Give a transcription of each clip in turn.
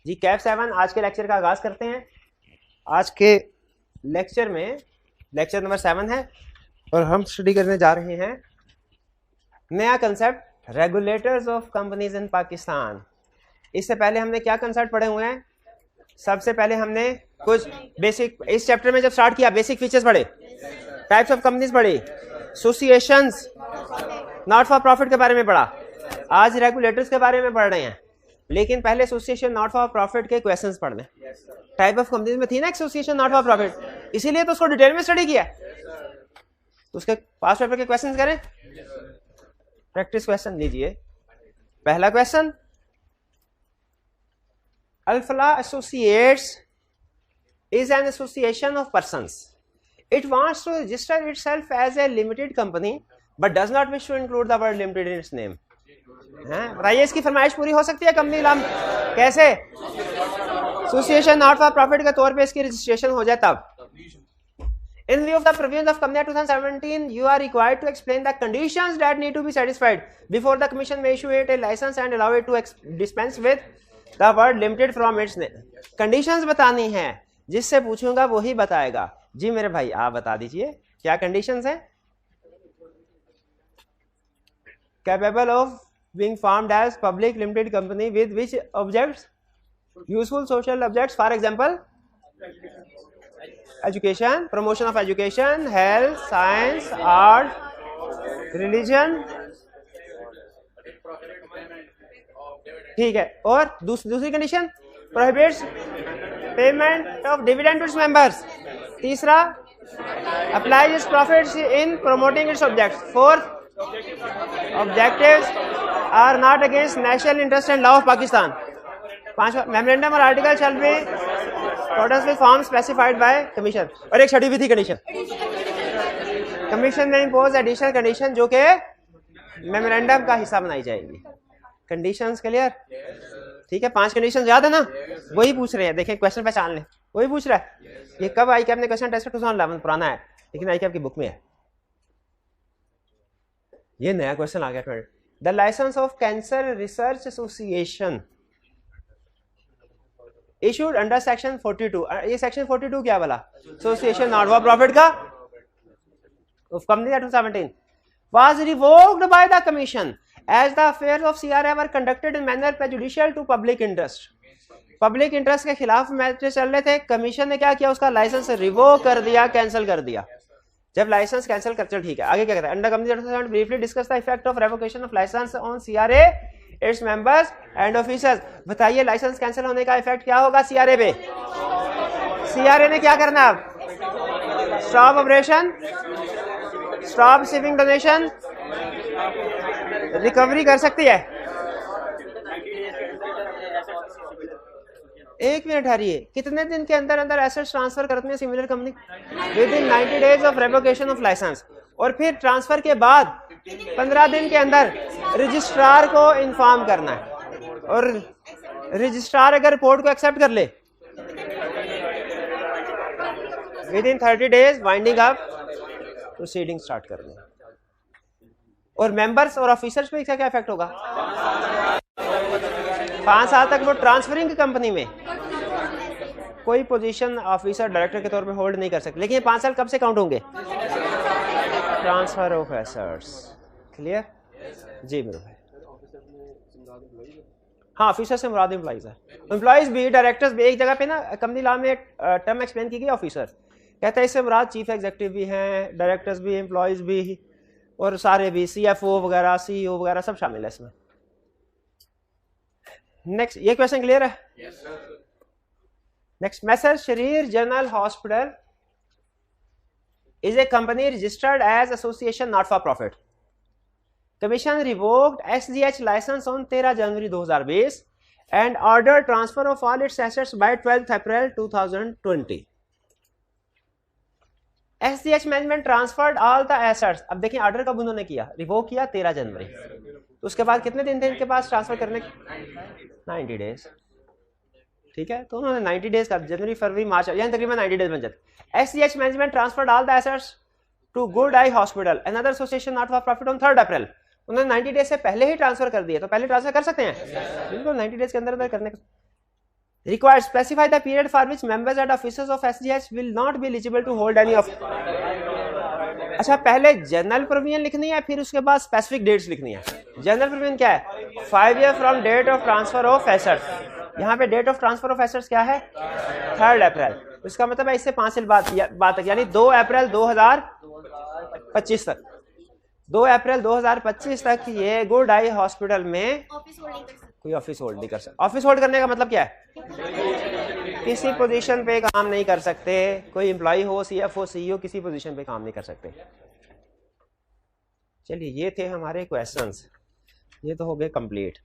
जी कैफ 7 आज के लेक्चर का आगाज करते हैं। आज के लेक्चर में लेक्चर नंबर 7 है और हम स्टडी करने जा रहे हैं नया concept regulators of companies in Pakistan. इससे पहले हमने क्या कंसेप्ट पढ़े हुए हैं? सबसे पहले हमने कुछ बेसिक, इस चैप्टर में जब स्टार्ट किया बेसिक फीचर्स पढ़े, टाइप्स ऑफ कंपनीज पढ़ी, एसोसिएशंस, नॉट फॉर प्रॉफिट के बारे में पढ़ा। आज रेगुलेटर्स के बारे में पढ़ रहे हैं, लेकिन पहले एसोसिएशन नॉट फॉर प्रॉफिट के क्वेश्चंस पढ़ने। टाइप ऑफ कंपनीज में थी ना एसोसिएशन नॉट फॉर प्रॉफिट, इसीलिए तो उसको डिटेल में स्टडी किया। तो उसके पास पेपर के क्वेश्चंस करें, प्रैक्टिस क्वेश्चन लीजिए। पहला question, Alfalah associates is an association of persons. It wants to register itself as a limited company but does not wish to include the word limited in its name. बताइए इसकी फरमाइश पूरी हो सकती है कंपनी नाम कैसे? एसोसिएशन नॉट फॉर प्रॉफिट के तौर पे इसकी रजिस्ट्रेशन हो जाए तब। In view of the provisions of Company Act 2017, you are required to explain the conditions that need to be satisfied before the Commission may issue it a license and allow it to dispense with the word limited from its name. Conditions बतानी है, जिससे पूछूंगा वही बताएगा। जी मेरे भाई आप बता दीजिए क्या कंडीशंस हैं? Capable of being formed as public limited company with which objects? Useful social objects, for example education, promotion of education, health, science, art, religion. ठीक है, और दूसरी condition prohibits payment of dividend to its members. तीसरा, applies its profits in promoting its objects. Fourth, objectives are not against national interest and law of Pakistan. पांचवा, memorandum और article shall be according with form specified bye commission. और एक छठी भी थी condition, commission में impose additional condition जो कि memorandum का हिस्सा बनाई जाएगी। Conditions clear? ठीक है, 5 कंडीशन याद है ना? वही पूछ रहे हैं, देखें क्वेश्चन पहचान लें, वही पूछ रहा है। ये कब आई कैप ने क्वेश्चन टेस्ट 2011 पुराना है, लेकिन आई कैप की बुक में है। ये नया क्वेश्चन आ गया। The licence of cancer research association issued under section 42। ये सेक्शन 42 क्या वाला? एसोसिएशन नॉट फॉर प्रॉफिट का of company act 2017 was revoked by the commission as the affairs of CRA were conducted in manner prejudicial to public interest. Public interest के खिलाफ matter चल रहे थे, commission ने क्या किया? उसका लाइसेंस रिवोक कर दिया, कैंसिल कर दिया। जब लाइसेंस कैंसिल कर, चल ठीक है, आगे क्या कहता है? Under company briefly discuss the effect of revocation of licence on CRA, its members and officers. बताइए लाइसेंस कैंसिल होने का इफेक्ट क्या होगा CRA पे? CRA ने क्या करना? अब stop operation, stop receiving donation, recovery कर सकती है। एक मिनट हरिए, कितने दिन के अंदर अंदर एसेट्स ट्रांसफर करते हैं similar company? Within 90 days of revocation of licence. और फिर ट्रांसफर के बाद 15 दिन के अंदर रजिस्ट्रार को इन्फॉर्म करना है, और रजिस्ट्रार अगर रिपोर्ट को एक्सेप्ट कर ले with in 30 days winding up proceeding start करनी है। और मेंबर्स और ऑफिसर्स पे क्या इफेक्ट होगा? 5 साल तक वो ट्रांसफरिंग कंपनी में कोई पोजीशन ऑफिसर डायरेक्टर के तौर पे होल्ड नहीं कर सकते, लेकिन ये 5 साल कब से काउंट होंगे? Transfer of assets. क्लियर? जी मेरे भाई। हाँ, ऑफिसर से मुराद एम्प्लॉइज है। एम्प्लॉइज भी, डायरेक्टर्स भी। एक जगह पे ना कंपनी लॉ में टर्म एक्सप्लेन की गई ऑफिसर, कहता है इससे मुराद चीफ एग्जीक्यूटिव भी हैं, डायरेक्टर्स भी, एम्प्लॉइज भी, और सारे भी, CFO वगैरह, CEO वगैरह सब शामिल है इसमें। नेक्स्ट, ये क्वेश्चन क्लियर है? नेक्स्ट, मैसर शरीर general hospital is a company registered as association not for profit. Commission revoked SGH licence on 13 January 2020 and order transfer of all its assets by 12 April 2020। SGH management transferred all the assets. अब देखिए order कब उन्होंने किया? Revoke किया 13 जनवरी। तो उसके बाद कितने दिन थे इनके पास ट्रांसफर करने? 90 डेज। ठीक है, तो उन्होंने 90 डेज का, जनवरी फरवरी मार्च, यानी तकरीबन 90 डेज बन जाते। SGH management transferred all the assets to Good Eye Hospital another association not for profit on 3 April. उन्होंने 90 डेज से पहले ही ट्रांसफर कर दिए, तो पहले ट्रांसफर कर सकते हैं बिल्कुल 90 डेज के अंदर अंदर करने का। Required specify the period for which members and officers of SGH will not be eligible to hold any of. अच्छा, पहले जनरल प्रोविजन लिखनी है, फिर उसके बाद स्पेसिफिक डेट्स लिखनी है। जनरल प्रोविजन क्या है? 5 year from date of transfer of assets. यहाँ पे date of transfer of assets क्या है? 3 अप्रैल। इसका मतलब है इससे 5 साल बाद तक, यानी 2 अप्रैल 2025 तक। 2 अप्रैल 2025 तक ये गुड आई हॉस्पिटल में कोई ऑफिस होल्ड नहीं कर सकता। ऑफिस होल्ड करने का मतलब क्या है? किसी पोजीशन पे काम नहीं कर सकते। कोई एम्प्लॉय हो, सीएफओ, सीईओ, किसी पोजीशन पे काम नहीं कर सकते। चलिए, ये थे हमारे क्वेश्चंस, ये तो हो गए कंप्लीट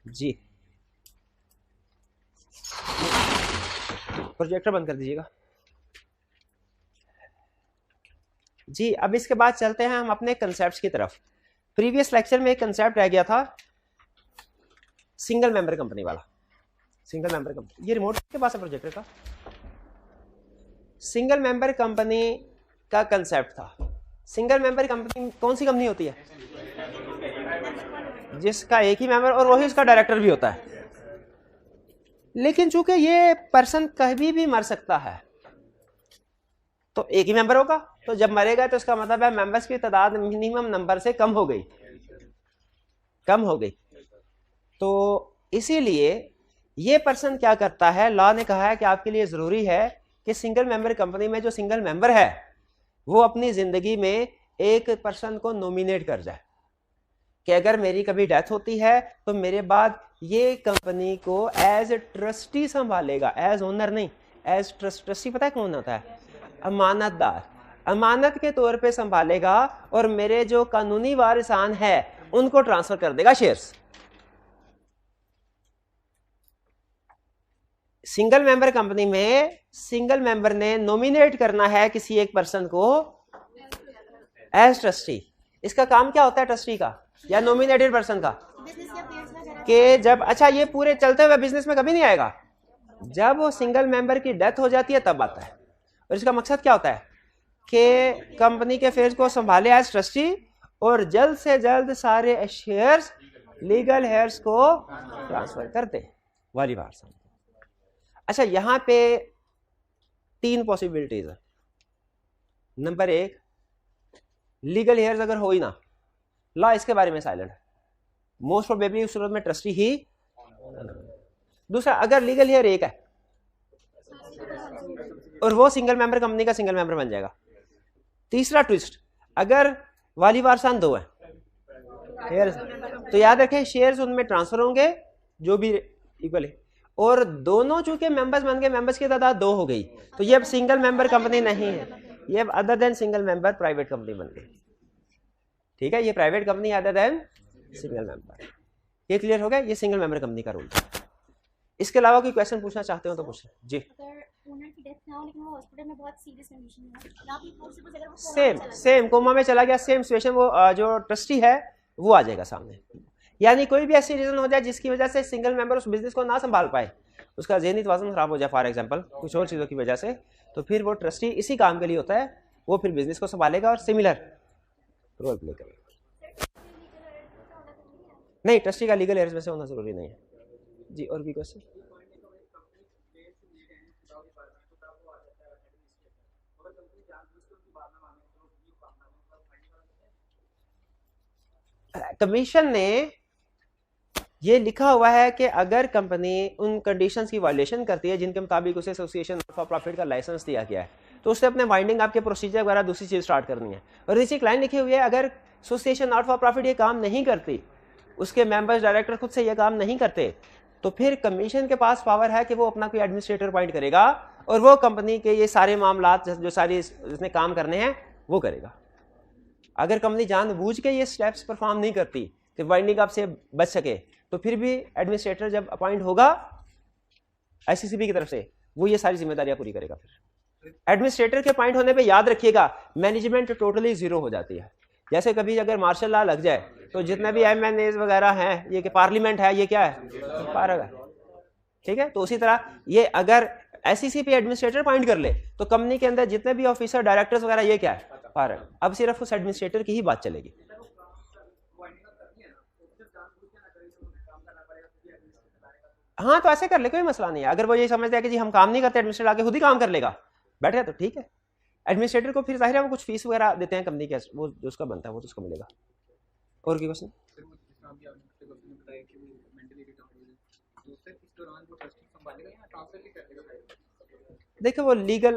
जी। प्रोजेक्टर बंद कर दीजिएगा जी। अब इसके बाद चलते हैं हम अपने कंसेप्ट्स की तरफ। प्रीवियस लेक्चर में एक कंसेप्ट रह गया था, सिंगल मेंबर कंपनी वाला। सिंगल मेंबर कंपनी, ये रिमोट के पास है प्रोजेक्टर का। सिंगल मेंबर कंपनी का कंसेप्ट था। सिंगल मेंबर कंपनी कौन सी कंपनी होती है? जिसका एक ही मेंबर और वही उसका डायरेक्टर भी होता है। लेकिन चूंकि ये पर्सन कभी भी मर सकता है, तो एक ही मेंबर होगा। तो जब मरेगा तो इसका मतलब है मेंबर्स की तादाद मिनिमम नंबर से कम हो गई। तो इसीलिए ये पर्सन क्या करता है, लॉ ने कहा है कि आपके लिए जरूरी है कि सिंगल मेंबर कंपनी में जो सिंगल मेंबर है वो अपनी जिंदगी में एक पर्सन को नॉमिनेट कर जाए कि अगर मेरी कभी डेथ होती है तो मेरे बाद ये कंपनी को एज ए ट्रस्टी संभालेगा, एज ओनर नहीं, एज ट्रस्टी। पता है कौन होता है? अमानतदार। अमानत के तौर पे संभालेगा और मेरे जो कानूनी वारिसान है उनको ट्रांसफर कर देगा शेयर्स। सिंगल मेंबर कंपनी में सिंगल मेंबर ने नॉमिनेट करना है किसी एक पर्सन को एज ट्रस्टी। इसका काम क्या होता है ट्रस्टी का या नॉमिनेटेड पर्सन का? कि जब, अच्छा, ये पूरे चलते हुए बिजनेस में कभी नहीं आएगा, जब वो सिंगल मेंबर की डेथ हो जाती है तब आता है। और इसका मकसद क्या होता है कि कंपनी के फेज को संभाले एज ट्रस्टी और जल्द से जल्द सारे शेयर्स लीगल हेयर्स को ट्रांसफर कर दे वाली बात। अच्छा, यहां पे 3 पॉसिबिलिटीज है। नंबर 1, लीगल हेयर्स अगर हो ही ना, लॉ इसके बारे में साइलेंट है, मोस्ट प्रोबेबली उस सूरत में ट्रस्टी ही। दूसरा, अगर लीगल हेयर एक है और वो सिंगल मेंबर कंपनी का सिंगल मेंबर बन जाएगा। तीसरा ट्विस्ट, अगर वाली वारसान 2 है शेयर्स, तो याद रखें शेयर्स उनमें ट्रांसफर होंगे जो भी इक्वल है, और दोनों चूंकि मेंबर्स बन गए, मेंबर्स की तादाद 2 हो गई, तो ये अब सिंगल मेंबर कंपनी नहीं है, ये अब other than single member private company बन गई। ठीक है, ये private company other than single member. ये क्लियर हो गया? ये सिंगल मेंबर कंपनी का रूल। इसके अलावा कोई क्वेश्चन पूछना चाहते हो तो पूछें जी। ओनर की डेथ ना हो लेकिन वो हॉस्पिटल में बहुत सीरियस कंडीशन में है, या फिर पॉसिबल अगर वो सेम कोमा में चला गया, सेम सिचुएशन, वो जो ट्रस्टी है वो आ जाएगा सामने। यानी कोई भी ऐसी रीजन हो जाए जिसकी वजह से सिंगल मेंबर उस बिजनेस को ना संभाल पाए, उसका ज़हनी तवाज़ुन खराब हो जाए, फॉर एग्जांपल कुछ और चीज़ों की वजह से, तो फिर वो ट्रस्टी इसी काम के लिए होता है, वो फिर बिजनेस को संभालेगा और सिमिलर रोल प्ले करेगा। नहीं, ट्रस्टी का लीगल हेयर्स में से होना जरूरी नहीं है जी। और भी क्वेश्चन? कमीशन ने ये लिखा हुआ है कि अगर कंपनी उन कंडीशंस की वायलेशन करती है जिनके मुताबिक उसे एसोसिएशन फॉर प्रॉफिट का लाइसेंस दिया गया है, तो उससे अपने वाइंडिंग आपके प्रोसीजर वगैरह दूसरी चीज स्टार्ट करनी है। और नीचे एक लाइन लिखी हुई है, अगर एसोसिएशन नॉट फॉर प्रॉफिट ये काम नहीं करती, उसके मेंबर्स डायरेक्टर खुद से ये काम नहीं करते, तो फिर कमीशन के पास पावर है कि वो अपना कोई एडमिनिस्ट्रेटर अपॉइंट करेगा और वो कंपनी के ये सारे मामला जो सारी इसने काम करने हैं वो करेगा। अगर कंपनी जानबूझ के ये स्टेप्स परफॉर्म नहीं करती कि वाइंडिंग अप से बच सके, तो फिर भी एडमिनिस्ट्रेटर जब अपॉइंट होगा आईसीसीबी की तरफ से, वो ये सारी जिम्मेदारियां पूरी करेगा। फिर एडमिनिस्ट्रेटर के अपॉइंट होने पे याद रखिएगा मैनेजमेंट टोटली जीरो हो जाती है। जैसे कभी अगर मार्शल लॉ लग जाए तो जितने भी एमएनएज वगैरह हैं, ये कि पार्लियामेंट है, ये क्या है, पार्क है। ठीक है, तो उसी तरह ये अगर एसईसी पे एडमिनिस्ट्रेटर अपॉइंट कर ले तो कंपनी के अंदर जितने भी ऑफिसर डायरेक्टर्स वगैरह ये क्या है, पार्क। अब सिर्फ उस एडमिनिस्ट्रेटर की ही बात चलेगी। हाँ तो ऐसे कर ले, कोई मसला नहीं है। अगर वो ये समझता है कि जी हम काम नहीं करते, एडमिनिस्ट्रेटर आके खुद ही काम कर लेगा, बैठे तो ठीक है। एडमिनिस्ट्रेटर को फिर जाहिर है वो कुछ फीस वगैरह देते हैं कंपनी के, वो जो उसका बनता है वो तो उसको मिलेगा। और की क्वेश्चन? देखिए वो लीगल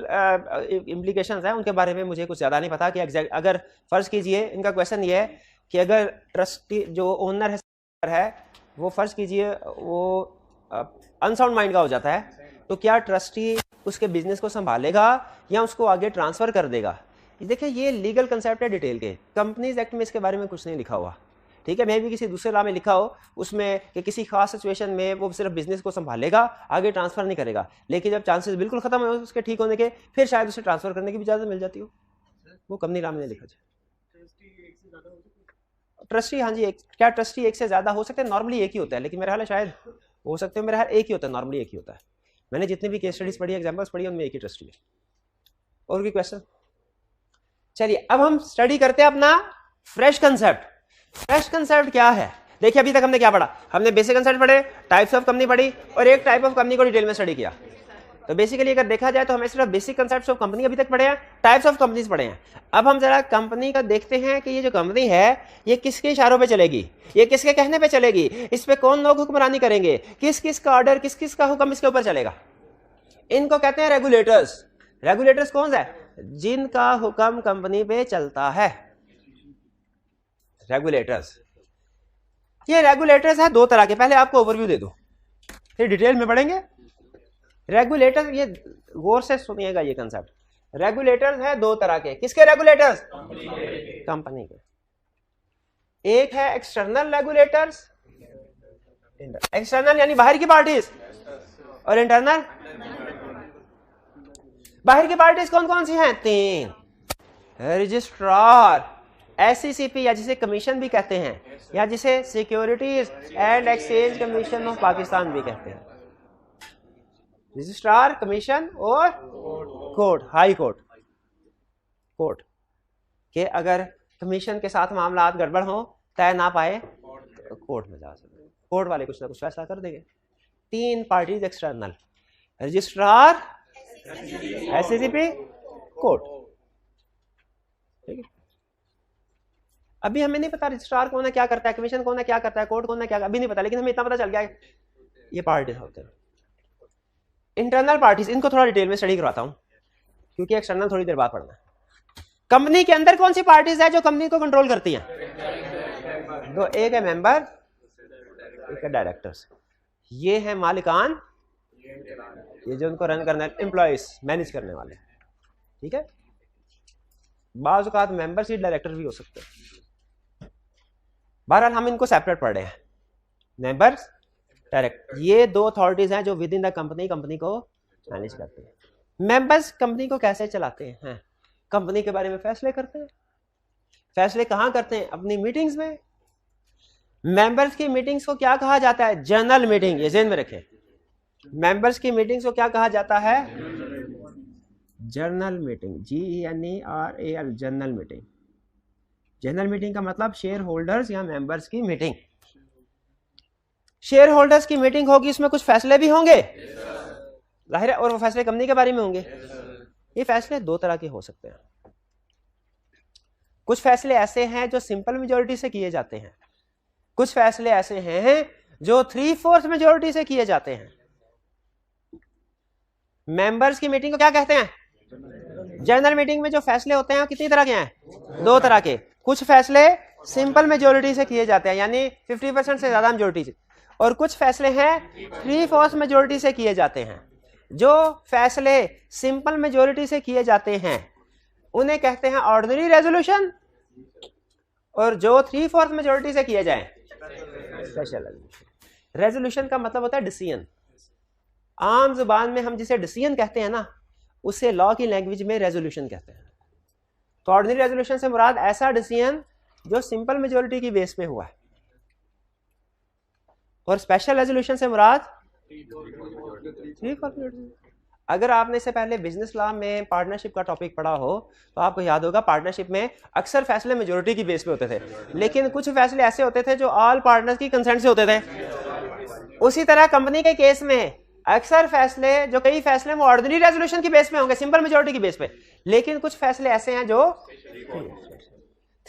इम्प्लीकेशंस हैं, उनके बारे में मुझे कुछ ज़्यादा नहीं पता कि एग्जैक्ट, अगर फ़र्ज़ कीजिए इनका क्वेश्चन ये है कि अगर ट्रस्टी जो ओनर है वो फ़र्ज़ कीजिए वो अनसाउंड माइंड का हो जाता है, तो क्या ट्रस्टी उसके बिजनेस को संभालेगा या उसको आगे ट्रांसफ़र कर देगा? देखिए ये लीगल कंसेप्ट है डिटेल के, कंपनीज एक्ट में इसके बारे में कुछ नहीं लिखा हुआ, ठीक है। मे भी किसी दूसरे लॉ में लिखा हो उसमें कि किसी खास सिचुएशन में वो सिर्फ बिजनेस को संभालेगा, आगे ट्रांसफर नहीं करेगा, लेकिन जब चांसेस बिल्कुल खत्म हो उसके ठीक होने के, फिर शायद उसे ट्रांसफर करने की भी इजाजत मिल जाती हो, वो कंपनी लॉ में नहीं लिखा जाए। ट्रस्टी, हाँ जी, क्या ट्रस्टी एक से ज्यादा हो सकते हैं? नॉर्मली एक ही होता है, लेकिन मेरा ख्याल है शायद हो सकते हैं, मेरा ख्याल एक ही होता है, नॉर्मली एक ही होता है। मैंने जितनी भी केस स्टडीज पढ़ी, एग्जाम्पल्स पढ़ी, उनमें एक ही ट्रस्टी है। और कोई क्वेश्चन? चलिए अब हम स्टडी करते हैं अपना फ्रेश कंसेप्ट। फ्रेश कंसेप्ट क्या है? देखिए अभी तक हमने क्या पढ़ा, हमने बेसिक कंसेप्ट पढ़े, टाइप्स ऑफ कंपनी पढ़ी, और एक टाइप ऑफ कंपनी को डिटेल में स्टडी किया। तो बेसिकली अगर देखा जाए तो हमें सिर्फ बेसिक कंसेप्ट्स ऑफ कंपनी अभी तक पढ़े हैं, टाइप्स ऑफ कंपनीज पढ़े हैं। अब हम जरा कंपनी का देखते हैं कि ये जो कंपनी है ये किसके इशारों पे चलेगी, ये किसके कहने पे चलेगी, इस पे कौन लोग हुक्मरानी करेंगे, किस किस का ऑर्डर, किस किस का हुक्म इसके ऊपर चलेगा। इनको कहते हैं रेगुलेटर्स। रेगुलेटर्स कौन सा है? जिनका हुक्म कंपनी पे चलता है, रेगुलेटर्स। ये रेगुलेटर्स है दो तरह के, पहले आपको ओवरव्यू दे दो फिर डिटेल में पढ़ेंगे। रेगुलेटर, ये गौर से सुनिएगा ये कंसेप्ट, रेगुलेटर्स है दो तरह के। किसके रेगुलेटर्स? कंपनी के। एक है एक्सटर्नल रेगुलेटर्स, एक्सटर्नल यानी बाहर की पार्टीज, और इंटरनल। बाहर की पार्टीज कौन कौन सी हैं? तीन, रजिस्ट्रार, SECP या जिसे कमीशन भी कहते हैं, या जिसे securities and exchange commission of Pakistan भी कहते हैं। रजिस्ट्रार, कमीशन और कोर्ट, हाई कोर्ट। कोर्ट के अगर कमीशन के साथ मामला गड़बड़ हो, तय ना पाए, तो कोर्ट में जा सकते, कोर्ट वाले कुछ ना कुछ फैसला कर देंगे। तीन parties external, registrar, SECP, court, ठीक है। अभी हमें नहीं पता रजिस्ट्रार कौन है, क्या करता है, कमीशन कौन है, क्या करता है, कोर्ट कौन है, क्या, अभी नहीं पता, लेकिन हमें इतना पता चल गया ये पार्टीज होते हैं। इंटरनल पार्टीज, इनको थोड़ा डिटेल में स्टडी करवाता हूं क्योंकि एक्सटर्नल थोड़ी देर बाद पढ़ना है। कंपनी के अंदर कौन सी पार्टीज है जो कंपनी को कंट्रोल करती हैं? दो, एक है मेंबर, एक है डायरेक्टर्स। ये है मालिकान, ये जो उनको रन करना है, एम्प्लॉइज, मैनेज करने वाले, ठीक है। बाज़ औक़ात मेंबर सीट डायरेक्टर भी हो सकते हैं। बहरहाल हम इनको सेपरेट पढ़ रहे हैं, मेंबर्स, डायरेक्टर। ये दो अथॉरिटीज हैं जो विद इन द कंपनी को मैनेज करते हैं। मेंबर्स कंपनी को कैसे चलाते हैं? कंपनी के बारे में फैसले करते हैं। फैसले कहाँ करते हैं? अपनी मीटिंग्स में। मेंबर्स की मीटिंग्स को क्या कहा जाता है? जनरल मीटिंग, ये ज़हन में रखें। मेंबर्स की मीटिंग्स को क्या कहा जाता है? General meeting, GNERAL, general meeting. General meeting का मतलब शेयर होल्डर्स या मेंबर्स की मीटिंग। शेयर होल्डर्स की मीटिंग होगी, इसमें कुछ फैसले भी होंगे, जाहिर है, और वो फैसले कंपनी के बारे में होंगे। ये फैसले दो तरह के हो सकते हैं। कुछ फैसले ऐसे हैं जो सिंपल मेजोरिटी से किए जाते हैं, कुछ फैसले ऐसे हैं जो 3/4 मेजोरिटी से किए जाते हैं। मेंबर्स की मीटिंग को क्या कहते हैं? जनरल मीटिंग में जो फैसले होते हैं वो कितनी तरह के हैं? दो तरह के। कुछ फैसले सिंपल मेजोरिटी से किए जाते हैं, यानी 50% से ज्यादा मेजोरिटी से, और कुछ फैसले हैं 3/4 मेजोरिटी से किए जाते हैं। जो फैसले सिंपल मेजोरिटी से किए जाते हैं उन्हें कहते हैं ऑर्डिनरी रेजोल्यूशन, और जो 3/4 मेजोरिटी से किए जाएं स्पेशल रेजोल्यूशन। रेजोल्यूशन का मतलब होता है डिसीजन। आम जुबान में हम जिसे डिसीजन कहते हैं ना, उसे लॉ की लैंग्वेज में रेजोल्यूशन कहते हैं। तो ऑर्डिनरी रेजोल्यूशन से मुराद ऐसा डिसीजन जो सिंपल मेजोरिटी की बेस पे हुआ है, और स्पेशल रेजोल्यूशन से मुराद 3/4। अगर आपने इससे पहले बिजनेस लॉ में पार्टनरशिप का टॉपिक पढ़ा हो तो आपको याद होगा पार्टनरशिप में अक्सर फैसले मेजोरिटी की बेस पे होते थे, लेकिन कुछ फैसले ऐसे होते थे जो ऑल पार्टनर्स की कंसेंट से होते थे। उसी तरह कंपनी के केस में अक्सर फैसले, जो कई फैसले वो ऑर्डिनरी रेजोल्यूशन की बेस पे होंगे, सिंपल मेजोरिटी की बेस पे, लेकिन कुछ फैसले ऐसे हैं जो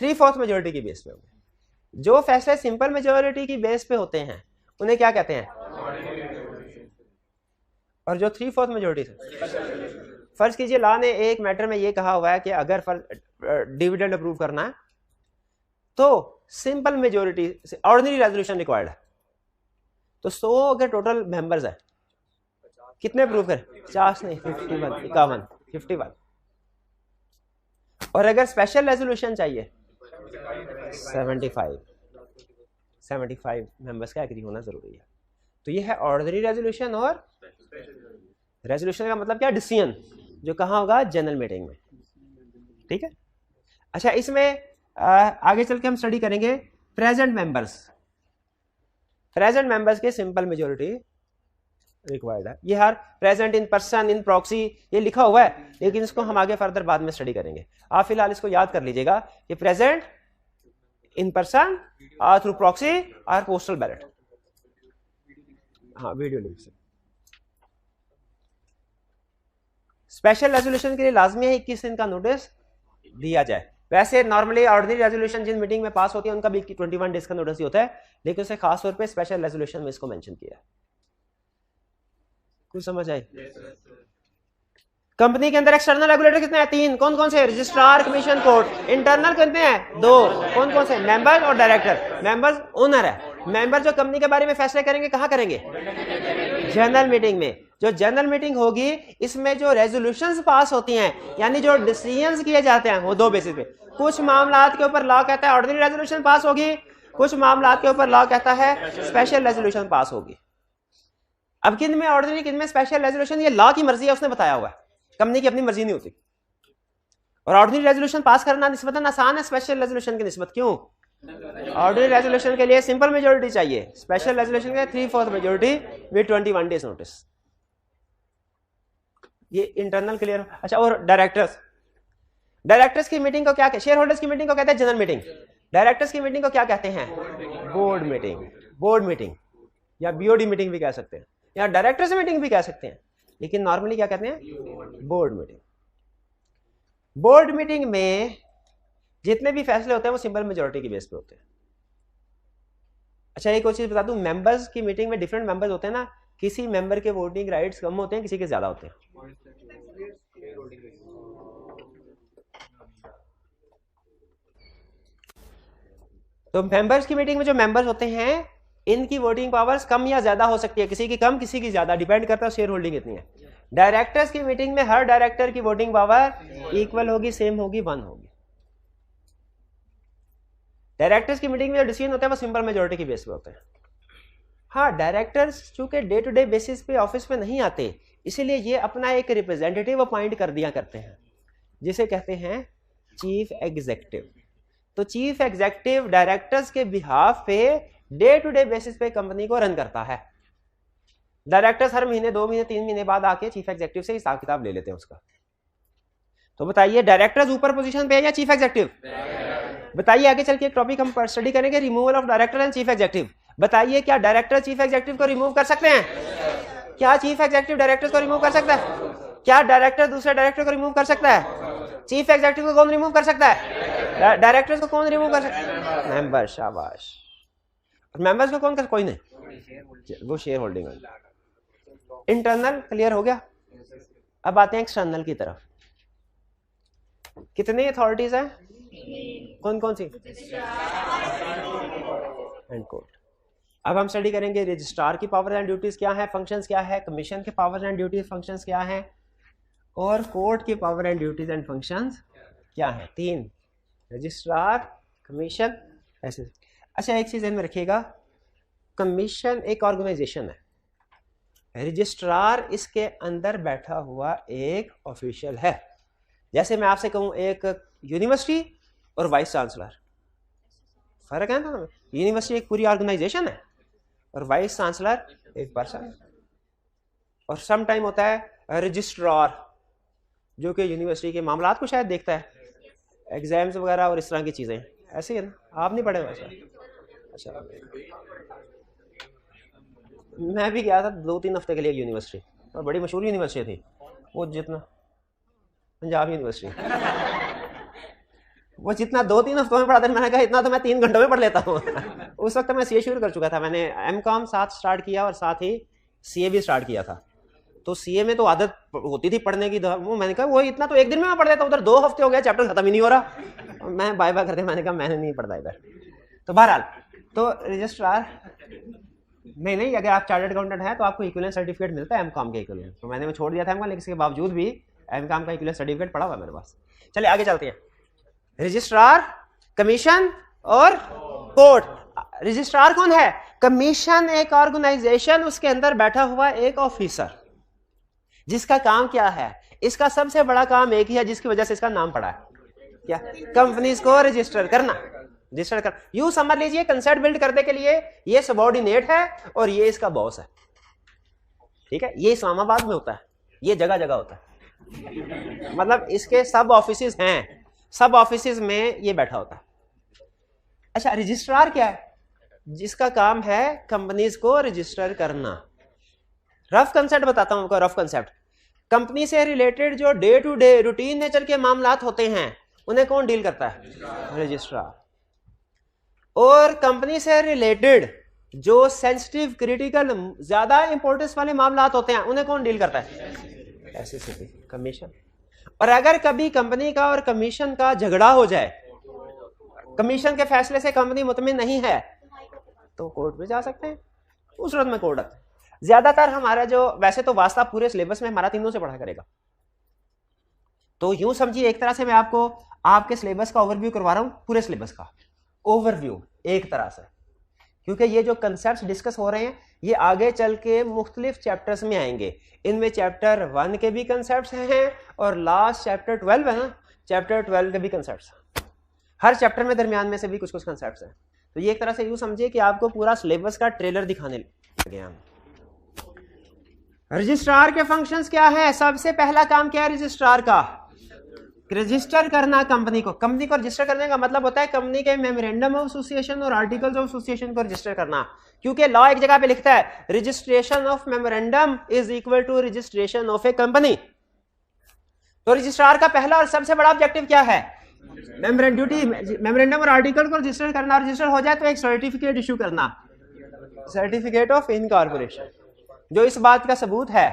3/4 मेजोरिटी की बेस पे होंगे। जो फैसले सिंपल मेजोरिटी की बेस पे होते हैं उन्हें क्या कहते हैं? और जो 3/4 मेजोरिटी से, फर्ज कीजिए लॉ ने एक मैटर में ये कहा हुआ है कि अगर डिविडेंड अप्रूव करना है तो सिंपल मेजोरिटी से ऑर्डिनरी रेजोल्यूशन रिक्वायर्ड है, तो 100 अगर टोटल मेंबर्स है, कितने अप्रूव करें? 50 नहीं, 51। और अगर स्पेशल रेजोल्यूशन चाहिए 75 मेंबर्स का एग्री होना जरूरी है। तो ये है ऑर्डिनरी रेजोल्यूशन। और रेजोल्यूशन का मतलब क्या? डिसीजन जो कहाँ होगा? जनरल मीटिंग में। ठीक है। अच्छा, इसमें आगे चल के हम स्टडी करेंगे प्रेजेंट मेंबर्स के सिंपल मेजोरिटी रिक्वायर्ड है। ये हर present, in person, in proxy ये लिखा हुआ है, लेकिन इसको हम आगे फर्दर बाद में स्टडी करेंगे। आप फिलहाल इसको याद कर लीजिएगा कि प्रेजेंट, इन पर्सन, और थ्रू प्रॉक्सी और पोस्टल बैलेट। हाँ, वीडियो लिंक से। स्पेशल रेजोल्यूशन के लिए लाजमी है 21 दिन का नोटिस दिया जाए। वैसे नॉर्मली ऑर्डिनरी रेजोल्यूशन जिन मीटिंग में पास होती है उनका भी 21 डेज का नोटिस ही होता है, लेकिन उसे खास तौर पे स्पेशल रेजोल्यूशन में इसको मेंशन किया है। कुछ समझ आई? कंपनी के अंदर एक्सटर्नल रेगुलेटर कितने हैं? 3। कौन कौन से? Registrar, commission, court. इंटरनल कितने हैं? 2। कौन कौन से? मेंबर और डायरेक्टर। मेंबर्स ओनर है। मेंबर जो कंपनी के बारे में फैसले करेंगे कहां करेंगे? जनरल मीटिंग में। जो जनरल मीटिंग होगी इसमें जो रेजोल्यूशंस पास होती हैं, यानी जो डिसीजंस किए जाते हैं, वो 2 बेसिस पे। कुछ मामलात के ऊपर लॉ कहता है ऑर्डिनरी रेजोल्यूशन पास होगी, कुछ मामलात के ऊपर लॉ कहता है स्पेशल रेजोल्यूशन पास होगी। अब किन में ऑर्डिनरी, किन में स्पेशल रेजोल्यूशन, ये लॉ की मर्जी है, उसने बताया हुआ है, कंपनी की अपनी मर्जी नहीं होती। और ऑर्डिनरी रेजोल्यूशन पास करना निस्बतन आसान है स्पेशल रेजोल्यूशन की निस्बत। क्यों? ऑर्डिनरी रेजोल्यूशन के लिए सिंपल मेजोरिटी चाहिए, स्पेशल रेजोल्यूशन के 3/4 मेजोरिटी विद 21 डेज नोटिस। ये इंटरनल क्लियर। अच्छा, और डायरेक्टर्स की मीटिंग को क्या कहते हैं? शेयर होल्डर्स की मीटिंग को कहते हैं जनरल मीटिंग। डायरेक्टर्स की मीटिंग को क्या कहते हैं? बोर्ड मीटिंग या बीओडी मीटिंग भी कह सकते हैं, या डायरेक्टर्स मीटिंग भी कह सकते हैं, लेकिन नॉर्मली क्या कहते हैं? Board meeting. बोर्ड मीटिंग में जितने भी फैसले होते हैं वो सिंपल मेजोरिटी की बेस पे होते हैं। अच्छा, एक और चीज बता दूं, मेंबर्स की मीटिंग में डिफरेंट मेंबर्स होते हैं ना, किसी मेंबर के वोटिंग राइट्स कम होते हैं, किसी के ज्यादा होते हैं। तो मेंबर्स की मीटिंग में जो मेंबर्स होते हैं इनकी वोटिंग पावर्स कम या ज्यादा हो सकती है, किसी की कम किसी की ज्यादा, डिपेंड करता है शेयर होल्डिंग कितनी है। डायरेक्टर्स की मीटिंग में हर डायरेक्टर की वोटिंग पावर इक्वल होगी, सेम होगी, 1 होगी। डायरेक्टर्स की मीटिंग में जो डिसीजन होता है वो सिंपल मेजोरिटी की बेस पे होते हैं। हाँ, डायरेक्टर्स चूंकि डे टू डे बेसिस पे ऑफिस पे नहीं आते, इसीलिए ये अपना एक रिप्रेजेंटेटिव अपॉइंट कर दिया करते हैं, जिसे कहते हैं चीफ एग्जीक्यूटिव। तो चीफ एग्जीक्यूटिव डायरेक्टर्स के बिहाफ पे डे टू डे बेसिस पे कंपनी को रन करता है। डायरेक्टर्स हर महीने, 2 महीने, 3 महीने बाद आके चीफ एग्जीक्यूटिव से हिसाब किताब ले लेते हैं उसका। तो बताइए, डायरेक्टर्स ऊपर पोजीशन पे है या चीफ एग्जीक्यूटिव? बताइए, आगे चल के एक टॉपिक हम स्टडी करेंगे, removal of director and chief executive. बताइए, क्या डायरेक्टर चीफ एग्जीक्यूटिव को रिमूव कर सकते हैं? क्या चीफ एग्जीक्यूटिव डायरेक्टर को रिमूव कर सकता है? क्या डायरेक्टर दूसरे डायरेक्टर को रिमूव कर सकता है? चीफ एग्जीक्यूटिव को कौन रिमूव कर सकता है? डायरेक्टर्स को कौन रिमूव कर सकता है? मेंबर। शाबाश। मेंबर्स को कौन कर? कोई नहीं, वो शेयर होल्डिंग है। इंटरनल क्लियर हो गया। अब आते हैं एक्सटर्नल की तरफ। कितनी अथॉरिटीज हैं? कौन कौन सी? And court. अब हम स्टडी करेंगे रजिस्ट्रार की पावर एंड ड्यूटीज क्या है, फंक्शंस क्या है, कमीशन के पावर एंड ड्यूटीज फंक्शंस क्या है, और कोर्ट की power and duties and functions क्या है। 3, रजिस्ट्रार, कमीशन, ऐसे। अच्छा, एक चीज ध्यान में रखिएगा, कमीशन एक ऑर्गेनाइजेशन है, रजिस्ट्रार इसके अंदर बैठा हुआ एक ऑफिशियल है। जैसे मैं आपसे कहूं एक यूनिवर्सिटी और वाइस चांसलर, फर्क है ना? यूनिवर्सिटी एक पूरी ऑर्गेनाइजेशन है और वाइस चांसलर एक पर्सन। और सम टाइम होता है रजिस्ट्रार, जो कि यूनिवर्सिटी के मामलात को शायद देखता है, एग्जाम्स वगैरह और इस तरह की चीजें। ऐसे ही है ना? आप नहीं पढ़े वैसा? अच्छा, मैं भी गया था 2-3 हफ्ते के लिए यूनिवर्सिटी, और बड़ी मशहूर यूनिवर्सिटी थी वो, जितना पंजाब यूनिवर्सिटी वो जितना 2-3 हफ्तों में पढ़ाते, मैंने कहा इतना तो मैं 3 घंटों में पढ़ लेता हूँ। उस वक्त मैं सीए शुरू कर चुका था, मैंने एमकॉम साथ स्टार्ट किया और साथ ही सीए भी स्टार्ट किया था। तो सीए में तो आदत होती थी पढ़ने की, वो मैंने कहा वो इतना तो 1 दिन में मैं पढ़ लेता, उधर 2 हफ्ते हो गए चैप्टर खत्म ही नहीं हो रहा। मैं बाय बाय करके मैंने कहा मैंने नहीं पढ़ता इधर। तो बहरहाल तो रजिस्ट्रार नहीं, अगर आप चार्टर्ड अकाउंटेंट हैं तो आपको इक्विवेलेंट सर्टिफिकेट मिलता है एमकॉम के इक्विवेलेंट। तो मैंने वो छोड़ दिया था एमकॉम, लेकिन इसके बावजूद भी एमकॉम का इक्विवेलेंट सर्टिफिकेट पड़ा हुआ मेरे पास। चलिए आगे चलते हैं। रजिस्ट्रार, कमीशन और कोर्ट। रजिस्ट्रार कौन है? कमीशन एक ऑर्गेनाइजेशन, उसके अंदर बैठा हुआ एक ऑफिसर, जिसका काम क्या है? इसका सबसे बड़ा काम एक ही है जिसकी वजह से इसका नाम पड़ा है, क्या? कंपनीज को रजिस्टर करना, रजिस्टर कर। यूं समझ लीजिए कंसेप्ट बिल्ड करने के लिए ये सबऑर्डिनेट है और ये इसका बॉस है, ठीक है? ये इस्लामाबाद में होता है, ये जगह जगह होता है, मतलब इसके सब ऑफिसेज हैं, सब ऑफिसेज में ये बैठा होता है। अच्छा, रजिस्ट्रार क्या है? जिसका काम है कंपनीज को रजिस्टर करना। रफ कंसेप्ट बताता हूं आपको, रफ कंसेप्ट। कंपनी से रिलेटेड जो day to day routine nature के मामलात होते हैं उन्हें कौन डील करता है? रजिस्ट्रार। और कंपनी से रिलेटेड जो सेंसिटिव, क्रिटिकल, ज्यादा इंपॉर्टेंस वाले मामलात होते हैं उन्हें कौन डील करता है? SSC, commission. और अगर कभी कंपनी का और कमीशन का झगड़ा हो जाए, कमीशन के फैसले से कंपनी मुतमिन नहीं है, तो कोर्ट में जा सकते हैं, उस सूरत में कोर्ट आता है। ज्यादातर हमारा जो, वैसे तो वास्ता पूरे सिलेबस में हमारा 3 से पढ़ा करेगा, तो यूं समझिए एक तरह से मैं आपको आपके सिलेबस का ओवरव्यू करवा रहा हूं, पूरे सिलेबस का ओवरव्यू एक तरह से, क्योंकि ये जो कंसेप्ट्स डिस्कस हो रहे हैं ये आगे चल के मुख्तलिफ चैप्टर्स में आएंगे। इनमें चैप्टर 1 के भी कंसेप्ट्स हैं और लास्ट चैप्टर 12 है ना, चैप्टर 12 के भी कंसेप्ट्स, हर चैप्टर में दरमियान में से भी कुछ कुछ कंसेप्ट्स हैं। तो ये एक तरह से यूं समझिए कि आपको पूरा सिलेबस का ट्रेलर दिखाने लगे हम। रजिस्ट्रार के फंक्शंस क्या है? सबसे पहला काम क्या है रजिस्ट्रार का? रजिस्टर करना कंपनी को। कंपनी को रजिस्टर करने का मतलब होता है कंपनी के मेमोरेंडम ऑफ एसोसिएशन और आर्टिकल्स ऑफ एसोसिएशन को रजिस्टर करना, क्योंकि लॉ एक जगह पे लिखता है registration of memorandum is equal to registration of a company. तो रजिस्ट्रार का पहला और सबसे बड़ा ऑब्जेक्टिव क्या है? मेमोरेंडम और आर्टिकल को रजिस्टर करना। रजिस्टर हो जाए तो एक सर्टिफिकेट इशू करना, सर्टिफिकेट ऑफ इनकॉर्पोरेशन, जो इस बात का सबूत है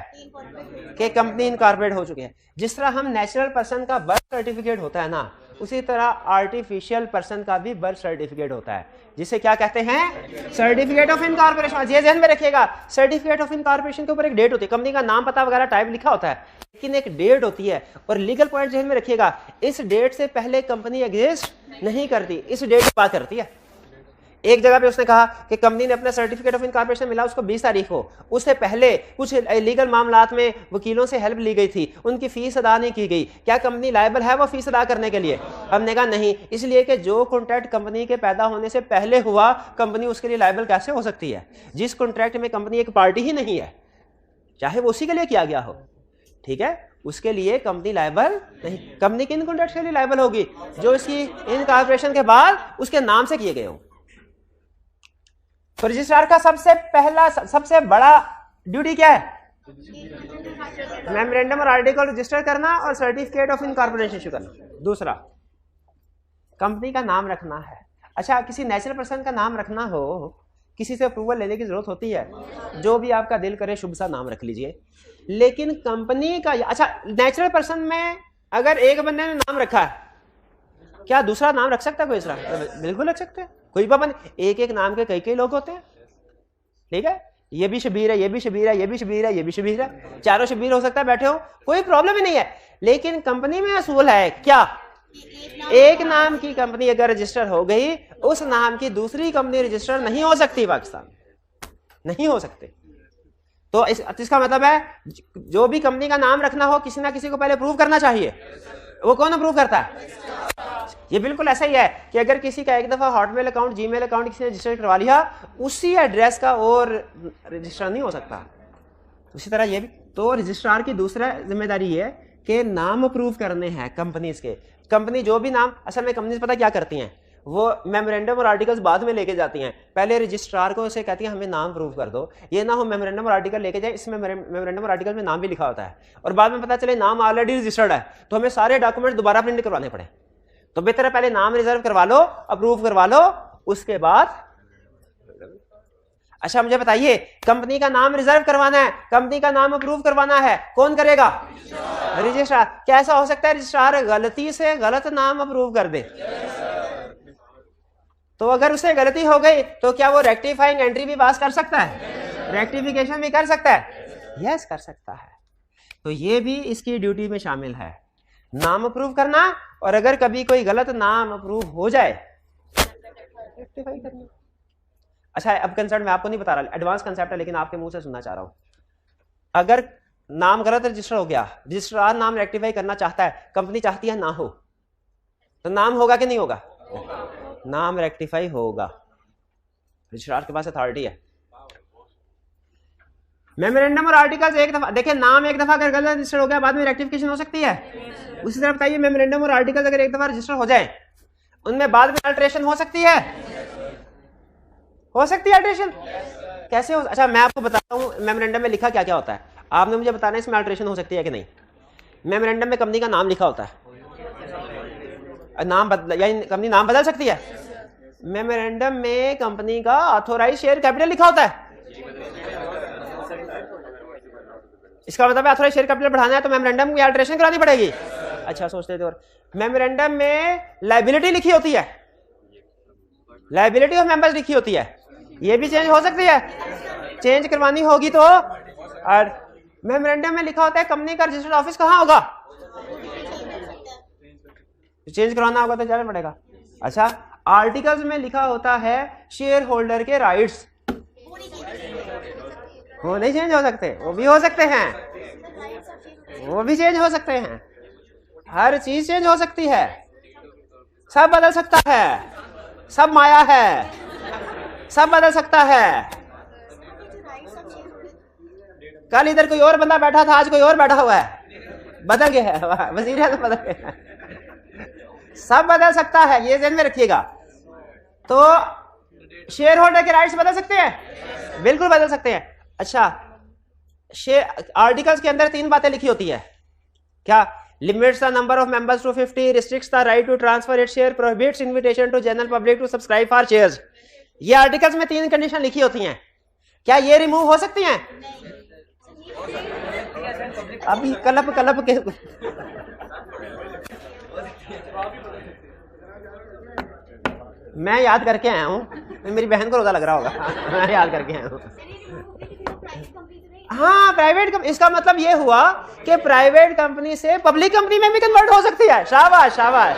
कि कंपनी इनकॉर्पोरेट हो चुकी है। जिस तरह हम नेचुरल पर्सन का बर्थ सर्टिफिकेट होता है ना, उसी तरह आर्टिफिशियल पर्सन का भी बर्थ सर्टिफिकेट होता है, जिसे क्या कहते हैं? Certificate of incorporation. ये ध्यान में रखिएगा, सर्टिफिकेट ऑफ इनकॉर्पोरेशन के ऊपर एक डेट होती है, कंपनी का नाम, पता वगैरह टाइप लिखा होता है, लेकिन एक डेट होती है। और लीगल पॉइंट ध्यान में रखिएगा, इस डेट से पहले कंपनी एग्जिस्ट नहीं करती, इस डेट की बात करती है। एक जगह पे उसने कहा कि कंपनी ने अपना सर्टिफिकेट ऑफ इनकॉर्पोरेशन मिला उसको 20 तारीख को, उससे पहले कुछ लीगल मामलात में वकीलों से हेल्प ली गई थी, उनकी फीस अदा नहीं की गई, क्या कंपनी लायबल है वो फीस अदा करने के लिए? हमने कहा नहीं, इसलिए कि जो कॉन्ट्रैक्ट कंपनी के पैदा होने से पहले हुआ, कंपनी उसके लिए लायबल कैसे हो सकती है? जिस कॉन्ट्रैक्ट में कंपनी एक पार्टी ही नहीं है, चाहे वो उसी के लिए किया गया हो, ठीक है, उसके लिए कंपनी लायबल नहीं। कंपनी किन कॉन्ट्रैक्ट के लिए लायबल होगी? जो इसकी इनकॉर्पोरेशन के बाद उसके नाम से किए गए हों। तो रजिस्ट्रार का सबसे पहला, सबसे बड़ा ड्यूटी क्या है? मेमोरेंडम और आर्टिकल रजिस्टर करना और सर्टिफिकेट ऑफ इनकॉर्पोरेशन इशू करना। दूसरा, कंपनी का नाम रखना है। अच्छा, किसी नेचुरल पर्सन का नाम रखना हो, किसी से अप्रूवल लेने की जरूरत होती है, जो भी आपका दिल करे शुभ सा नाम रख लीजिए। लेकिन कंपनी का, अच्छा नेचुरल पर्सन में अगर एक बंदे ने नाम रखा है, क्या दूसरा नाम रख सकता है कोई दूसरा? बिल्कुल रख सकते हैं, कोई पाबंद। एक एक नाम के कई कई लोग होते हैं, ठीक है, ये भी शबीर है, ये भी शबीर है, ये भी शबीर है, ये भी शबीर है, चारों शबीर हो सकता है बैठे हो, कोई प्रॉब्लम ही नहीं है। लेकिन कंपनी में असूल है क्या? एक नाम की कंपनी अगर रजिस्टर हो गई, उस नाम की दूसरी कंपनी रजिस्टर नहीं हो सकती, पाकिस्तान नहीं हो सकते। तो इसका मतलब है जो भी कंपनी का नाम रखना हो, किसी ना किसी को पहले प्रूव करना चाहिए। वो कौन अप्रूव करता है? ये बिल्कुल ऐसा ही है कि अगर किसी का एक दफा हॉटमेल अकाउंट, जीमेल अकाउंट किसी ने रजिस्टर करवा लिया, उसी एड्रेस का और रजिस्टर नहीं हो सकता। उसी तरह ये भी, तो रजिस्ट्रार की दूसरा जिम्मेदारी ये है कि नाम अप्रूव करने हैं कंपनीज के। कंपनी जो भी नाम, असल में कंपनीज पता क्या करती हैं, वो मेमोरेंडम और आर्टिकल्स बाद में लेके जाती हैं, पहले रजिस्ट्रार को उसे कहती है हमें नाम प्रूव कर दो। ये ना हो मेमोरेंडम और आर्टिकल लेके जाए, इसमें मेमोरेंडम और आर्टिकल में नाम भी लिखा होता है और बाद में पता चले नाम ऑलरेडी रजिस्टर्ड है तो हमें सारे डॉक्यूमेंट दोबारा प्रिंट करवाने पड़े। तो बेहतर है पहले नाम रिजर्व करवा लो, अप्रूव करवा लो, उसके बाद। अच्छा मुझे बताइए, कंपनी का नाम रिजर्व करवाना है, कंपनी का नाम अप्रूव करवाना है, कौन करेगा? रजिस्ट्रार। कैसा हो सकता है रजिस्ट्रार गलती से गलत नाम अप्रूव कर दे? तो अगर उसे गलती हो गई तो क्या वो रेक्टिफाइंग एंट्री भी पास कर सकता है? रेक्टिफिकेशन भी कर सकता है? यस कर सकता है। तो ये भी इसकी ड्यूटी में शामिल है, नाम अप्रूव करना, और अगर कभी कोई गलत नाम अप्रूव हो जाए रेक्टिफाई करना। अच्छा अब कंसेप्ट मैं आपको नहीं बता रहा, एडवांस कंसेप्ट है लेकिन आपके मुंह से सुनना चाह रहा हूं। अगर नाम गलत रजिस्टर हो गया, रजिस्ट्रार नाम रेक्टिफाई करना चाहता है, कंपनी चाहती है ना हो, तो नाम होगा कि नहीं होगा? नाम रेक्टिफाई होगा, रजिस्ट्रार के पास अथॉरिटी है। मेमोरेंडम और आर्टिकल्स एक दफा देखिए, नाम एक दफा अगर गलत रजिस्टर हो गया बाद में रेक्टिफिकेशन हो सकती है। उसी तरह बताइए मेमोरेंडम और आर्टिकल्स अगर एक दफा रजिस्टर हो जाए उनमें बाद में अल्टरेशन हो सकती है? हो सकती है अल्टरेशन? कैसे हो? अच्छा मैं आपको बताता हूँ मेमोरेंडम में लिखा क्या क्या होता है, आपने मुझे बताना है इसमें अल्टरेशन हो सकती है कि नहीं। मेमोरेंडम में कंपनी का नाम लिखा होता है, नाम बदल या कंपनी नाम बदल सकती है। मेमोरेंडम में कंपनी का ऑथोराइज शेयर कैपिटल लिखा होता है, इसका मतलब है ऑथोराइज शेयर कैपिटल बढ़ाना है तो मेमोरेंडम की अल्टरेशन करानी पड़ेगी। अच्छा सोचते थे। और मेमोरेंडम में लायबिलिटी लिखी होती है, लायबिलिटी ऑफ मेंबर्स लिखी होती है, ये भी चेंज हो सकती है, चेंज करवानी होगी तो। और मेमोरेंडम में लिखा होता है कंपनी का रजिस्टर्ड ऑफिस कहाँ होगा, चेंज करवाना होगा तो जाना पड़ेगा। अच्छा आर्टिकल्स में लिखा होता है शेयर होल्डर के राइट्स, वो नहीं चेंज हो सकते, वो भी हो सकते हैं, वो भी चेंज हो सकते हैं, हर चीज चेंज हो सकती है, सब बदल सकता है, सब माया है, सब बदल सकता है। कल इधर कोई और बंदा बैठा था, आज कोई और बैठा हुआ है, बदल गया है, वजीर है तो बदल गया है, सब बदल सकता है, ये ध्यान में रखिएगा। तो शेयर होल्डर के राइट्स बदल सकते हैं, बिल्कुल बदल सकते हैं। अच्छा शेयर आर्टिकल्स के अंदर 3 बातें लिखी होती है, क्या? Limits the number of members to 50, restricts the right to transfer its share, prohibits invitation to general public to subscribe for shares. ये आर्टिकल्स में 3 कंडीशन लिखी होती हैं, क्या ये रिमूव हो सकती हैं? अभी कलप के मैं याद करके आया हूँ, मेरी बहन को रोजा लग रहा होगा, मैं याद करके आया हूँ। हाँ प्राइवेट, इसका मतलब ये हुआ कि प्राइवेट कंपनी से पब्लिक कंपनी में भी कन्वर्ट हो सकती है। शाबाश शाबाश।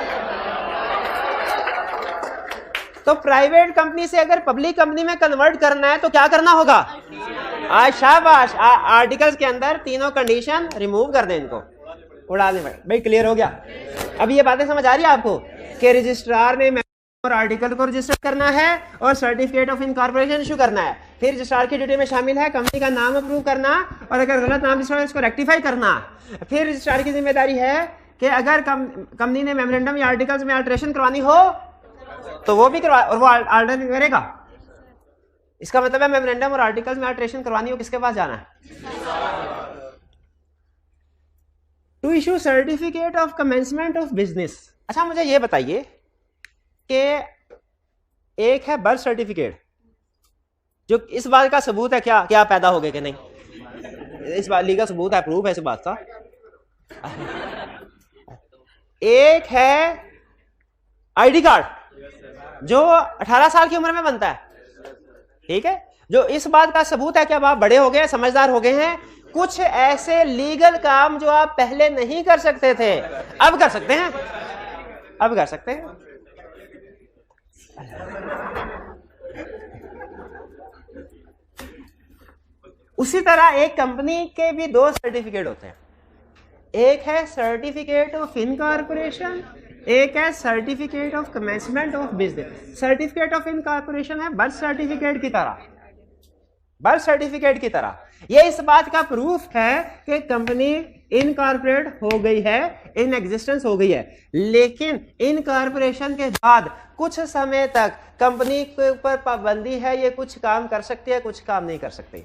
तो प्राइवेट कंपनी से अगर पब्लिक कंपनी में कन्वर्ट करना है तो क्या करना होगा? शाबाश, आर्टिकल्स के अंदर तीनों कंडीशन रिमूव कर दें, इनको उड़ा दें। भाई क्लियर हो गया? अब ये बातें समझ आ रही है आपको कि रजिस्ट्रार ने और आर्टिकल को रजिस्टर करना है और सर्टिफिकेट ऑफ इनकॉर्पोरेशन इशू करना है। फिर रजिस्ट्रार की ड्यूटी में शामिल है कंपनी का नाम अप्रूव करना और अगर गलत नाम रजिस्टर है उसको रेक्टिफाई करना। फिर रजिस्ट्रार की जिम्मेदारी है कि अगर कंपनी ने मेमोरेंडम या आर्टिकल्स में अल्टरेशन करवानी हो तो वो भी करवा, और वो अल्टर करेगा। इसका मतलब है मेमोरेंडम और आर्टिकल्स में अल्टरेशन करवानी हो किसके पास जाना है? To issue certificate of commencement of business. अच्छा मुझे ये बताइए कि एक है बर्थ सर्टिफिकेट जो इस बात का सबूत है क्या क्या पैदा हो गए कि नहीं, इस बात लीगल सबूत है, प्रूफ है इस बात का। एक है आईडी कार्ड जो 18 साल की उम्र में बनता है, ठीक है, जो इस बात का सबूत है कि अब आप बड़े हो गए, समझदार हो गए हैं, कुछ ऐसे लीगल काम जो आप पहले नहीं कर सकते थे अब कर सकते हैं, अब कर सकते हैं। उसी तरह एक कंपनी के भी 2 सर्टिफिकेट होते हैं, एक है सर्टिफिकेट ऑफ इनकॉर्पोरेशन, एक है certificate of commencement of business. Certificate of incorporation है बर्थ सर्टिफिकेट की तरह, बर्थ सर्टिफिकेट की तरह, ये इस बात का प्रूफ है कि कंपनी इनकॉर्पोरेट हो गई है, इन एग्जिस्टेंस हो गई है। लेकिन इनकॉर्पोरेशन के बाद कुछ समय तक कंपनी के ऊपर पाबंदी है, ये कुछ काम कर सकती है, कुछ काम नहीं कर सकती,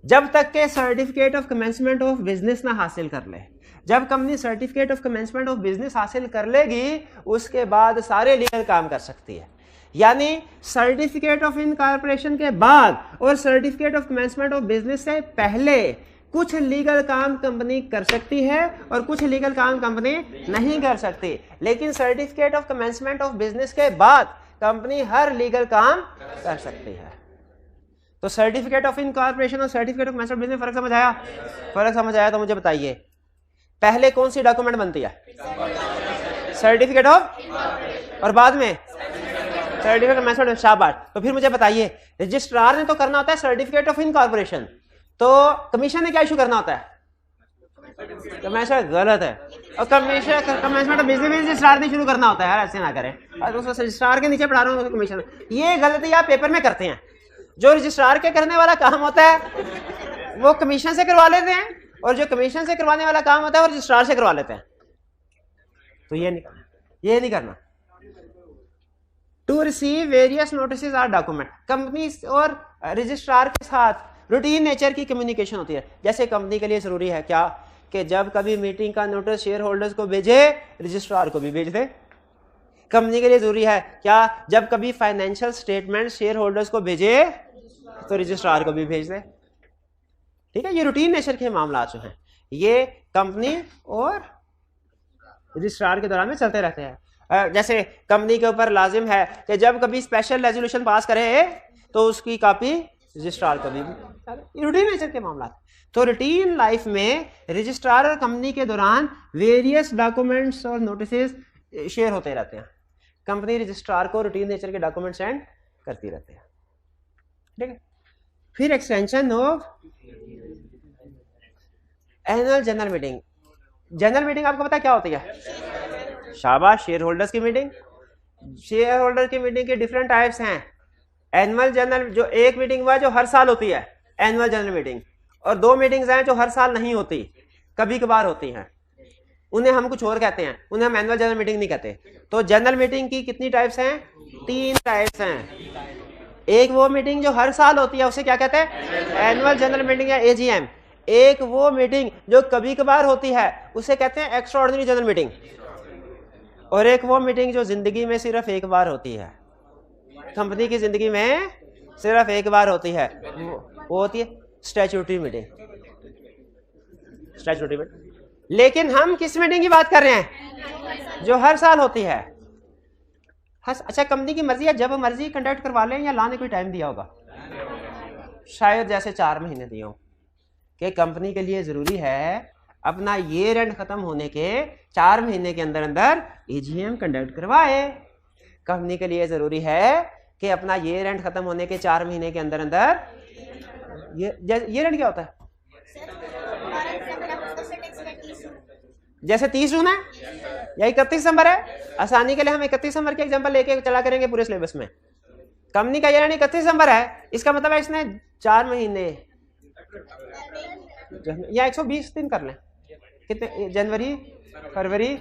जब तक के certificate of commencement of business ना हासिल कर ले। जब company certificate of commencement of business हासिल कर लेगी, उसके बाद सारे लीगल काम कर सकती है। यानी सर्टिफिकेट ऑफ इनकॉर्पोरेशन के बाद और certificate of commencement of business से पहले कुछ लीगल काम कंपनी कर सकती है और कुछ लीगल काम कंपनी नहीं कर सकती। लेकिन certificate of commencement of business के बाद कंपनी हर लीगल काम कर सकती है। तो सर्टिफिकेट ऑफ इनकॉर्पोरेशन और certificate of commencement of business फर्क समझ आया? फर्क समझ आया तो मुझे बताइए, पहले कौन सी डॉक्यूमेंट बनती है? सर्टिफिकेट ऑफ, और बाद में सर्टिफिकेट ऑफ कमेंसमेंट। शाबाश। तो फिर मुझे बताइए, रजिस्ट्रार ने तो करना होता है सर्टिफिकेट ऑफ इनकॉर्पोरेशन, तो कमीशन ने क्या इशू करना होता है? कमेंसमेंट। गलत है। और कमेंसमेंट ऑफ बिजनेस रजिस्ट्रार ने शुरू करना होता है। यार ऐसे ना करें, रजिस्ट्रार के नीचे पढ़ा रहा हूँ कमीशन। ये गलती आप पेपर में करते हैं। जो रजिस्ट्रार के करने वाला काम होता है वो कमीशन से करवा लेते हैं, और जो कमीशन से करवाने वाला काम होता है वो रजिस्ट्रार से करवा लेते हैं। तो ये नहीं करना। To receive various notices or document, company और रजिस्ट्रार के साथ रूटीन नेचर की कम्युनिकेशन होती है। जैसे कंपनी के लिए जरूरी है क्या कि जब कभी मीटिंग का नोटिस शेयर होल्डर्स को भेजे, रजिस्ट्रार को भी भेज दे। कंपनी के लिए जरूरी है क्या जब कभी फाइनेंशियल स्टेटमेंट शेयर होल्डर्स को भेजे तो रजिस्ट्रार को भी भेज दे। ठीक है, ये रूटीन नेचर के मामला जो हैं ये कंपनी और रजिस्ट्रार के दौरान में चलते रहते हैं। जैसे कंपनी के ऊपर लाजिम है कि जब कभी स्पेशल रेजोल्यूशन पास करे तो उसकी कॉपी रजिस्ट्रार को भी, रूटीन नेचर के मामला। तो रूटीन लाइफ में रजिस्ट्रार और कंपनी के दौरान वेरियस डॉक्यूमेंट्स और नोटिसेस शेयर होते रहते हैं। कंपनी रजिस्ट्रार को रूटीन नेचर के डॉक्यूमेंट सेंड करती रहती है। ठीक है, फिर extension of annual general meeting. General meeting आपको पता क्या होती है? शाबाश, शेयर होल्डर्स की मीटिंग। शेयर होल्डर की मीटिंग के डिफरेंट टाइप्स हैं। एनुअल जनरल, जो एक मीटिंग हुआ है जो हर साल होती है, एनुअल जनरल मीटिंग, और दो मीटिंग्स हैं जो हर साल नहीं होती, कभी कभार होती हैं। उन्हें हम कुछ और कहते हैं, उन्हें हम एनुअल जनरल मीटिंग नहीं कहते। तो जनरल मीटिंग की कितनी टाइप्स हैं? 3 टाइप्स हैं। एक वो मीटिंग जो हर साल होती है उसे क्या कहते हैं? एनुअल जनरल मीटिंग या एजीएम। एक वो मीटिंग जो कभी कभार होती है उसे कहते हैं एक्स्ट्रा ऑर्डिनरी जनरल मीटिंग। और एक वो मीटिंग जो जिंदगी में सिर्फ एक बार होती है, कंपनी की जिंदगी में सिर्फ एक बार होती है, वो होती है स्टैट्यूटरी मीटिंग। Statutory meeting. लेकिन हम किस मीटिंग की बात कर रहे हैं? जो हर साल होती है। अच्छा, कंपनी की मर्जी है, जब मर्जी कंडक्ट करवा लें, या लाने कोई टाइम दिया होगा? शायद जैसे 4 महीने दिए हो कि कंपनी के लिए जरूरी है अपना ईयर एंड खत्म होने के 4 महीने के अंदर अंदर एजीएम कंडक्ट करवाए। कंपनी के लिए जरूरी है कि अपना ईयर एंड खत्म होने के 4 महीने के अंदर अंदर, ईयर एंड क्या होता है? जैसे 30 जून है या 31 दिसंबर है, आसानी के लिए हम 31 दिसंबर के एग्जांपल लेके चला करेंगे पूरे सिलेबस में। कंपनी का ईयर एंड 31 दिसंबर है, इसका मतलब है इसने 4 महीने या 120 दिन कर लें। कितने? जनवरी, फरवरी,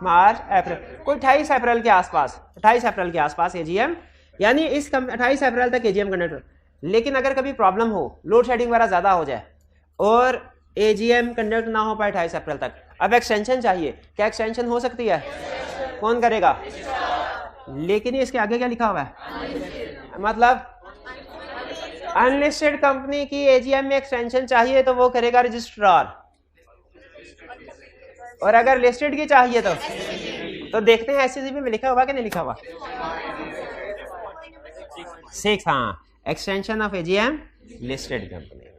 मार्च, अप्रैल, कोई 28 अप्रैल के आसपास, 28 अप्रैल के आसपास एजीएम, यानी इस 28 अप्रैल तक एजीएम कंडक्ट। लेकिन अगर कभी प्रॉब्लम हो, लोड शेडिंग वगैरह ज्यादा हो जाए और एजीएम कंडक्ट ना हो पाए 28 अप्रैल तक, अब एक्सटेंशन चाहिए, क्या एक्सटेंशन हो सकती है? कौन करेगा? लेकिन इसके आगे क्या लिखा हुआ है? मतलब अनलिस्टेड कंपनी की एजीएम में एक्सटेंशन चाहिए तो वो करेगा रजिस्ट्रार, और अगर लिस्टेड की चाहिए तो देखते हैं एससीसीबी में लिखा हुआ कि नहीं लिखा हुआ। 6, हाँ, extension of AGM listed company.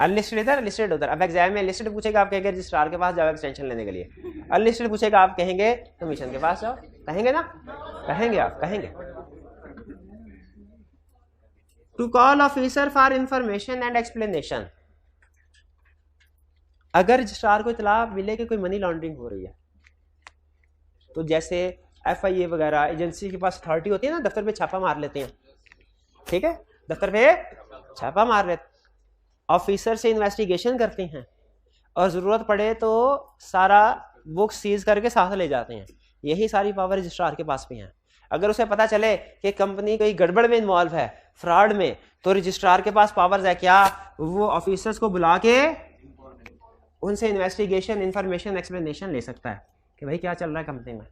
Unlisted इधर, लिस्टेड उधर। अब एग्जाम में लिस्टेड पूछेगा, आप कहेंगे रजिस्ट्रार के पास जाओ एक्सटेंशन लेने के लिए। अनलिस्टेड पूछेगा, आप कहेंगे कमीशन के पास जाओ। कहेंगे ना? कहेंगे, आप कहेंगे। To call officer for information and explanation. अगर रजिस्ट्रार को इतला मिले कि कोई मनी लॉन्ड्रिंग हो रही है, तो जैसे एफआईए वगैरह एजेंसी के पास अथॉरिटी होती है ना, दफ्तर पे छापा मार लेते हैं। ठीक है, दफ्तर पे छापा मार लेते, ऑफिसर से इन्वेस्टिगेशन करते हैं और ज़रूरत पड़े तो सारा बुक सीज करके साथ ले जाते हैं। यही सारी पावर रजिस्ट्रार के पास भी हैं। अगर उसे पता चले कि कंपनी कोई गड़बड़ में इन्वॉल्व है, फ्रॉड में, तो रजिस्ट्रार के पास पावर्स है क्या, वो ऑफिसर्स को बुला के उनसे इन्वेस्टिगेशन, इंफॉर्मेशन, एक्सप्लेनेशन ले सकता है कि भाई क्या चल रहा है कंपनी में।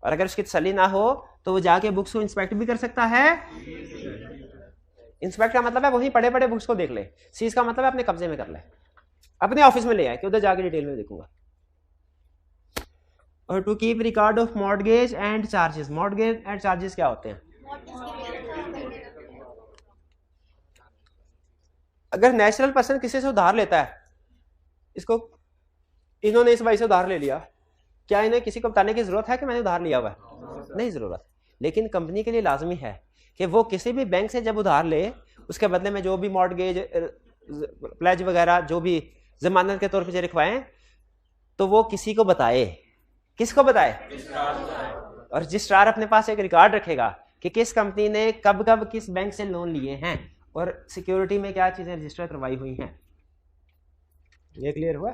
और अगर उसकी तसल्ली ना हो तो वो जाके बुक्स को इंस्पेक्ट भी कर सकता है। इंस्पेक्ट का मतलब है वहीं पढ़े पढ़े बुक्स को देख ले, सीज का मतलब है अपने कब्जे में कर ले, अपने ऑफिस में ले आए कि उधर जाके डिटेल में देखूंगा। और to keep record of mortgage and charges. Mortgage and charges क्या होते हैं? अगर नेचुरल पर्सन किसी से उधार लेता है, इसको इन्होंने इस भाई से उधार ले लिया, क्या इन्हें किसी को बताने की जरूरत है कि मैंने उधार लिया हुआ है? नहीं जरूरत। लेकिन कंपनी के लिए लाजमी है कि वो किसी भी बैंक से जब उधार ले, उसके बदले में जो भी मॉर्टगेज, प्लेज वगैरह जो भी जमानत के तौर पर लिखवाएं, तो वो किसी को बताए। किसको बताए? और रजिस्ट्रार अपने पास एक रिकॉर्ड रखेगा कि किस कंपनी ने कब कब किस बैंक से लोन लिए हैं और सिक्योरिटी में क्या चीजें रजिस्टर करवाई हुई हैं। ये क्लियर हुआ?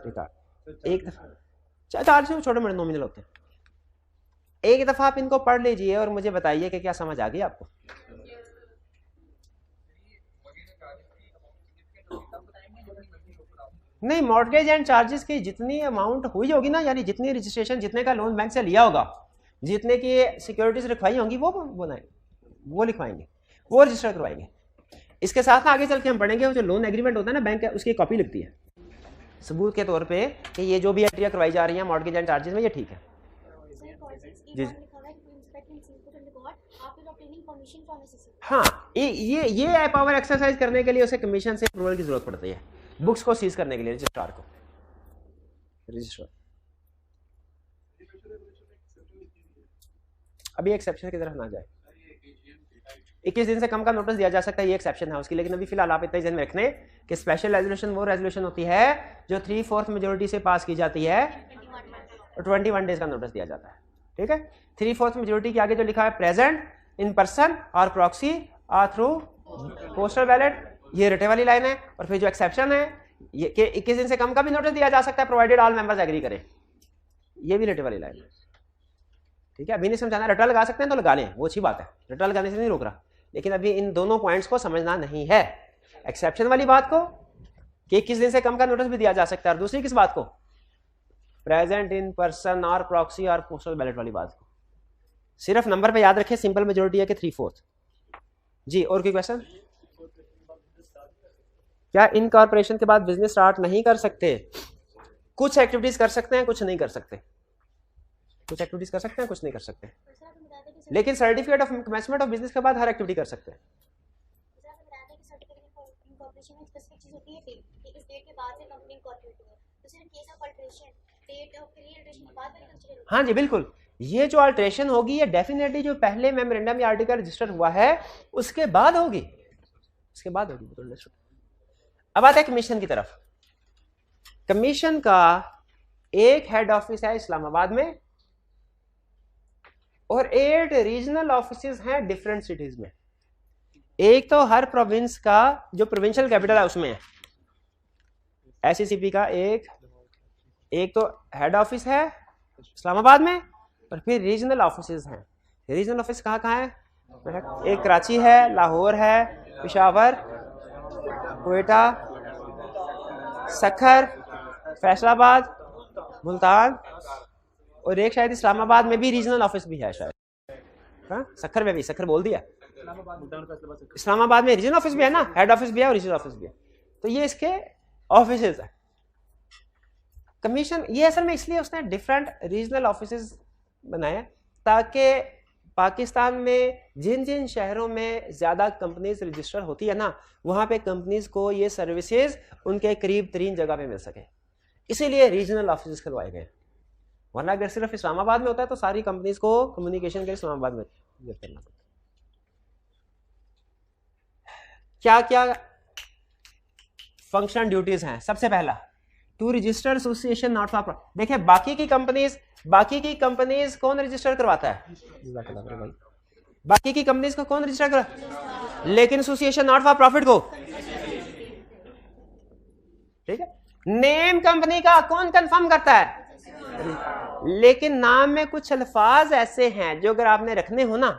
रिकॉर्ड एक दफा, चार से छोटे मोटे नॉमिनल होते हैं, एक दफा आप इनको पढ़ लीजिए और मुझे बताइए कि क्या समझ आ गई आपको। नहीं, मॉर्टगेज एंड चार्जेस की जितनी अमाउंट हुई होगी ना, यानी जितनी रजिस्ट्रेशन, जितने का लोन बैंक से लिया होगा, जितने की सिक्योरिटीज लिखवाई होंगी, वो बनाए, वो लिखवाएंगे, वो रजिस्टर करवाएंगे। इसके साथ आगे चल के हम पढ़ेंगे जो लोन एग्रीमेंट होता है ना बैंक का, उसकी कॉपी लगती है सबूत के तौर पे कि ये जो भी एंट्रियां करवाई जा रही हैं मॉर्टगेज एंड चार्जेस में, ये ठीक है। जी हाँ, ये पावर एक्सरसाइज करने के लिए उसे कमीशन से अप्रूवल की जरूरत पड़ती है, बुक्स को सीज करने के लिए रजिस्ट्रार को। रजिस्ट्रार अभी एक्सेप्शन की तरफ ना जाए, 21 दिन से कम का नोटिस दिया जा सकता है, ये एक्सेप्शन है उसकी। लेकिन अभी फिलहाल आप इतना ध्यान में रखने कि स्पेशल रेजोल्यूशन वो रेजोल्यूशन होती है जो 3/4 मेजोरिटी से पास की जाती है और 21 डेज का नोटिस दिया जाता है। ठीक है, 3/4 मेजोरिटी के आगे जो लिखा है प्रेजेंट, इन पर्सन और प्रॉक्सी और थ्रू पोस्टल बैलेट, ये रटे वाली लाइन है। और फिर जो एक्सेप्शन है ये कि 21 दिन से कम का भी नोटिस दिया जा सकता है प्रोवाइडेड ऑल मेंबर्स एग्री करें, ये भी रटे वाली लाइन है। ठीक है, अभी नहीं समझाना, रटा लगा सकते हैं तो लगा लें, वो अच्छी बात है, रटा लगाने से नहीं रोक रहा, लेकिन अभी इन दोनों पॉइंट्स को समझना नहीं है। एक्सेप्शन वाली बात को कि 21 दिन से कम का नोटिस भी दिया जा सकता है, और दूसरी किस बात को? प्रेजेंट इन पर्सन और प्रॉक्सी और पोस्टल बैलेट वाली बात को। सिर्फ नंबर पे याद रखें, सिंपल मेजोरिटी है कि 3/4। जी, और कोई क्वेश्चन? क्या इनकॉर्पोरेशन के बाद बिजनेस स्टार्ट नहीं कर सकते? कुछ एक्टिविटीज कर सकते हैं, कुछ नहीं कर सकते। कुछ एक्टिविटीज कर सकते हैं, कुछ नहीं कर सकते, लेकिन certificate of commencement of business के बाद हर एक्टिविटी कर सकते हैं। हाँ जी बिल्कुल, ये जो अल्टरेशन होगी ये डेफिनेटली जो पहले मेमोरेंडम या आर्टिकल रजिस्टर हुआ है उसके बाद होगी, उसके बाद होगी। अब आते हैं कमीशन की तरफ। कमीशन का एक हेड ऑफिस है इस्लामाबाद में और 8 रीजनल ऑफिसेज हैं डिफरेंट सिटीज में। एक तो हर प्रोविंस का जो प्रोविंशियल कैपिटल है उसमें है, SECP का एक तो हेड ऑफिस है इस्लामाबाद में, और फिर रीजनल ऑफिसेज हैं। रीजनल ऑफिस कहाँ कहाँ है? एक कराची है, लाहौर है, पेशावर, क्वेटा, सखर, फैसलाबाद, मुल्तान, और एक शायद इस्लामाबाद में भी रीजनल ऑफिस भी है शायद। हाँ, सखर में भी, सखर बोल दिया। इस्लामाबाद में रीजनल ऑफिस भी है ना, हेड ऑफिस भी है और रीजनल ऑफिस भी है, तो ये इसके ऑफिसेज है। कमीशन ये असल में इसलिए उसने डिफरेंट रीजनल ऑफिसेज बनाए ताकि पाकिस्तान में जिन जिन शहरों में ज़्यादा कंपनीज रजिस्टर होती है ना, वहाँ पे कंपनीज को ये सर्विसेज उनके करीब तरीन जगह पे मिल सके, इसीलिए रीजनल ऑफिस खुलवाए गए। वरना अगर सिर्फ इस्लामाबाद में होता है तो सारी कंपनीज को कम्युनिकेशन के लिए इस्लामाबाद में करना पड़ता। क्या क्या फंक्शन ड्यूटीज हैं? सबसे पहला to register association not for, देखिए बाकी की कंपनीज कौन रजिस्टर करवाता है? बाकी की कंपनीज को कौन रजिस्टर करवाता है? लेकिन एसोसिएशन नॉट फॉर प्रॉफिट को ठीक है। नेम कंपनी का कौन कंफर्म करता है? लेकिन नाम में कुछ अल्फाज ऐसे हैं जो अगर आपने रखने हो ना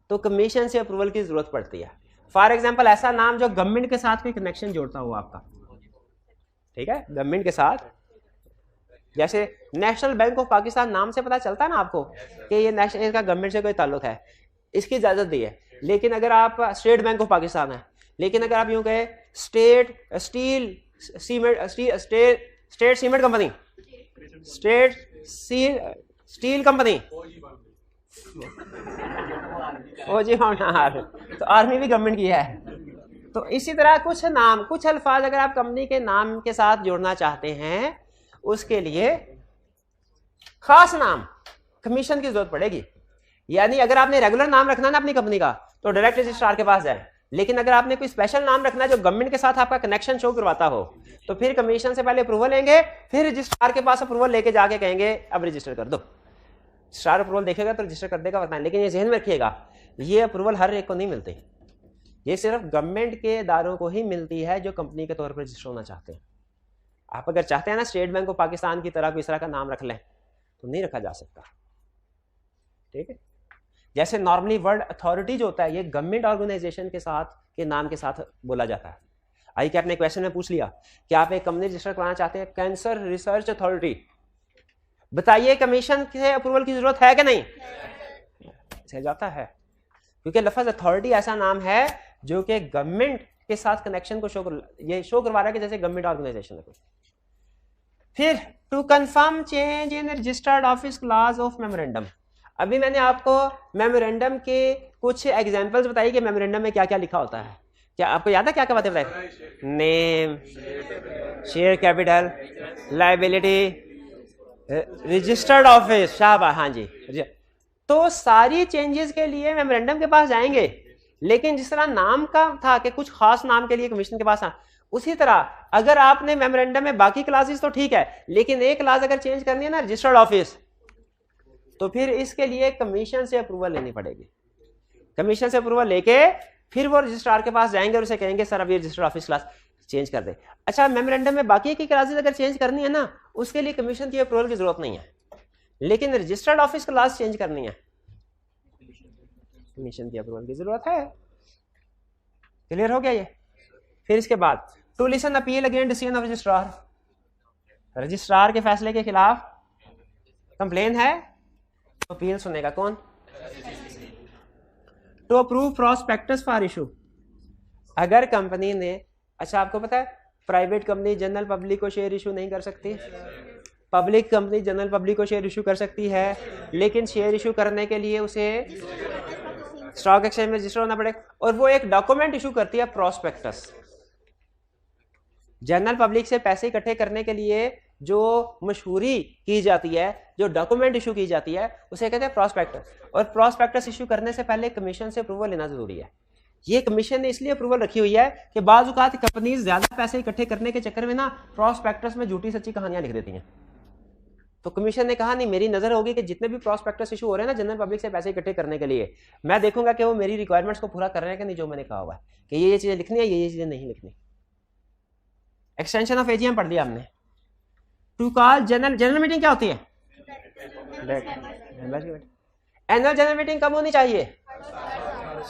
तो कमीशन से अप्रूवल की जरूरत पड़ती है। फॉर एग्जाम्पल ऐसा नाम जो गवर्नमेंट के साथ कोई कनेक्शन जोड़ता हो आपका, ठीक है, गवर्नमेंट के साथ, जैसे नेशनल बैंक ऑफ पाकिस्तान नाम से पता चलता है ना आपको कि ये नेशनल, इसका गवर्नमेंट से कोई ताल्लुक है, इसकी इजाजत दी है। लेकिन अगर आप स्टेट बैंक ऑफ पाकिस्तान है, लेकिन अगर आप यूं कहे state steel state cement company, state steel company, ओ जी हाँ, तो आर्मी भी गवर्नमेंट की है। तो इसी तरह कुछ नाम, कुछ अल्फाज अगर आप कंपनी के नाम के साथ जोड़ना चाहते हैं, उसके लिए खास नाम कमीशन की जरूरत पड़ेगी। यानी अगर आपने रेगुलर नाम रखना है ना अपनी कंपनी का तो डायरेक्ट रजिस्ट्रार के पास जाए, लेकिन अगर आपने कोई स्पेशल नाम रखना है जो गवर्नमेंट के साथ आपका कनेक्शन शो करवाता हो तो फिर कमीशन से पहले अप्रूवल लेंगे, फिर रजिस्ट्रार के पास अप्रूवल लेके जाके कहेंगे अब रजिस्टर कर दो। रजिस्ट्रार अप्रूवल देखेगा तो रजिस्टर कर देगा, बताएं। लेकिन ये जहन में रखिएगा, ये अप्रूवल हर एक को नहीं मिलती, ये सिर्फ गवर्नमेंट के इदारों को ही मिलती है जो कंपनी के तौर पर रजिस्टर होना चाहते हैं। आप अगर चाहते हैं ना स्टेट बैंक ऑफ पाकिस्तान की तरह कोई इस तरह का नाम रख लें तो नहीं रखा जा सकता, ठीक है। जैसे नॉर्मली वर्ड अथॉरिटी जो होता है ये गवर्नमेंट ऑर्गेनाइजेशन के साथ के नाम के साथ बोला जाता है। आई कि आपने क्वेश्चन में पूछ लिया कि आप एक कंपनी रजिस्टर कराना चाहते हैं कैंसर रिसर्च अथॉरिटी, बताइए कमीशन से अप्रूवल की जरूरत है कि नहीं? सह जाता है, क्योंकि लफ्ज अथॉरिटी ऐसा नाम है जो कि गवर्नमेंट के साथ कनेक्शन को शो करवा रहा है कि जैसे गवर्नमेंट ऑर्गेनाइजेशन है कोई। फिर to confirm change in registered office clause of memorandum. अभी मैंने आपको मेमोरेंडम के कुछ एग्जांपल्स बताई कि मेमोरेंडम में क्या क्या लिखा होता है। क्या आपको याद है क्या क्या बातें बताई? Name, share capital, liability, registered office, शाबाश, हाँ जी। तो सारी चेंजेस के लिए मेमोरेंडम के पास जाएंगे, लेकिन जिस तरह नाम का था कि कुछ खास नाम के लिए कमीशन के पास आ, उसी तरह अगर आपने मेमोरेंडम में बाकी क्लासेस तो ठीक है, लेकिन एक क्लास अगर चेंज करनी है ना रजिस्टर्ड ऑफिस, तो फिर इसके लिए कमीशन से अप्रूवल लेनी पड़ेगी। कमीशन से अप्रूवल लेके फिर वो रजिस्ट्रार के पास जाएंगे और उसे कहेंगे सर अब ये रजिस्टर्ड ऑफिस क्लास चेंज कर दे। अच्छा, मेमोरेंडम में बाकी की क्लासेस अगर चेंज करनी है ना उसके लिए कमीशन की अप्रूवल की जरूरत नहीं है, लेकिन रजिस्टर्ड ऑफिस क्लास चेंज करनी है कमीशन की अप्रूवल की जरूरत है। क्लियर हो गया ये? फिर इसके बाद to listen appeal against decision of registrar, registrar के फैसले के खिलाफ कंप्लेन है तो अपील सुनेगा कौन? To approve prospectus for issue. अगर कंपनी ने, अच्छा आपको पता है प्राइवेट कंपनी जनरल पब्लिक को शेयर इशू नहीं कर सकती, पब्लिक कंपनी जनरल पब्लिक को शेयर इशू कर सकती है, लेकिन शेयर इशू करने के लिए उसे स्टॉक एक्सचेंज में रजिस्टर होना पड़ेगा और वो एक डॉक्यूमेंट इशू करती है प्रॉस्पेक्टस। जनरल पब्लिक से पैसे इकट्ठे करने के लिए जो मशहूरी की जाती है, जो डॉक्यूमेंट इशू की जाती है, उसे कहते हैं प्रॉस्पेक्टस। और प्रॉस्पेक्टस इशू करने से पहले कमीशन से अप्रूवल लेना जरूरी है। ये कमीशन ने इसलिए अप्रूवल रखी हुई है कि बाज़ औक़ात कंपनीज ज्यादा पैसे इकट्ठे करने के चक्कर में ना प्रॉस्पेक्टस में झूठी सच्ची कहानियां लिख देती हैं। तो कमीशन ने कहा नहीं, मेरी नजर होगी कि जितने भी प्रॉस्पेक्टस इशू हो रहे हैं ना जनरल पब्लिक से पैसे इकट्ठे करने के लिए, मैं देखूंगा कि वो मेरी रिक्वायरमेंट्स को पूरा कर रहे हैं कि नहीं, जो मैंने कहा हुआ है कि ये चीजें लिखनी है, ये चीजें नहीं लिखनी। एक्सटेंशन ऑफ एजीएम पढ़ लिया हमने। टू कॉल जनरल मीटिंग क्या होती है? एनुअल जनरल मीटिंग कब होनी चाहिए?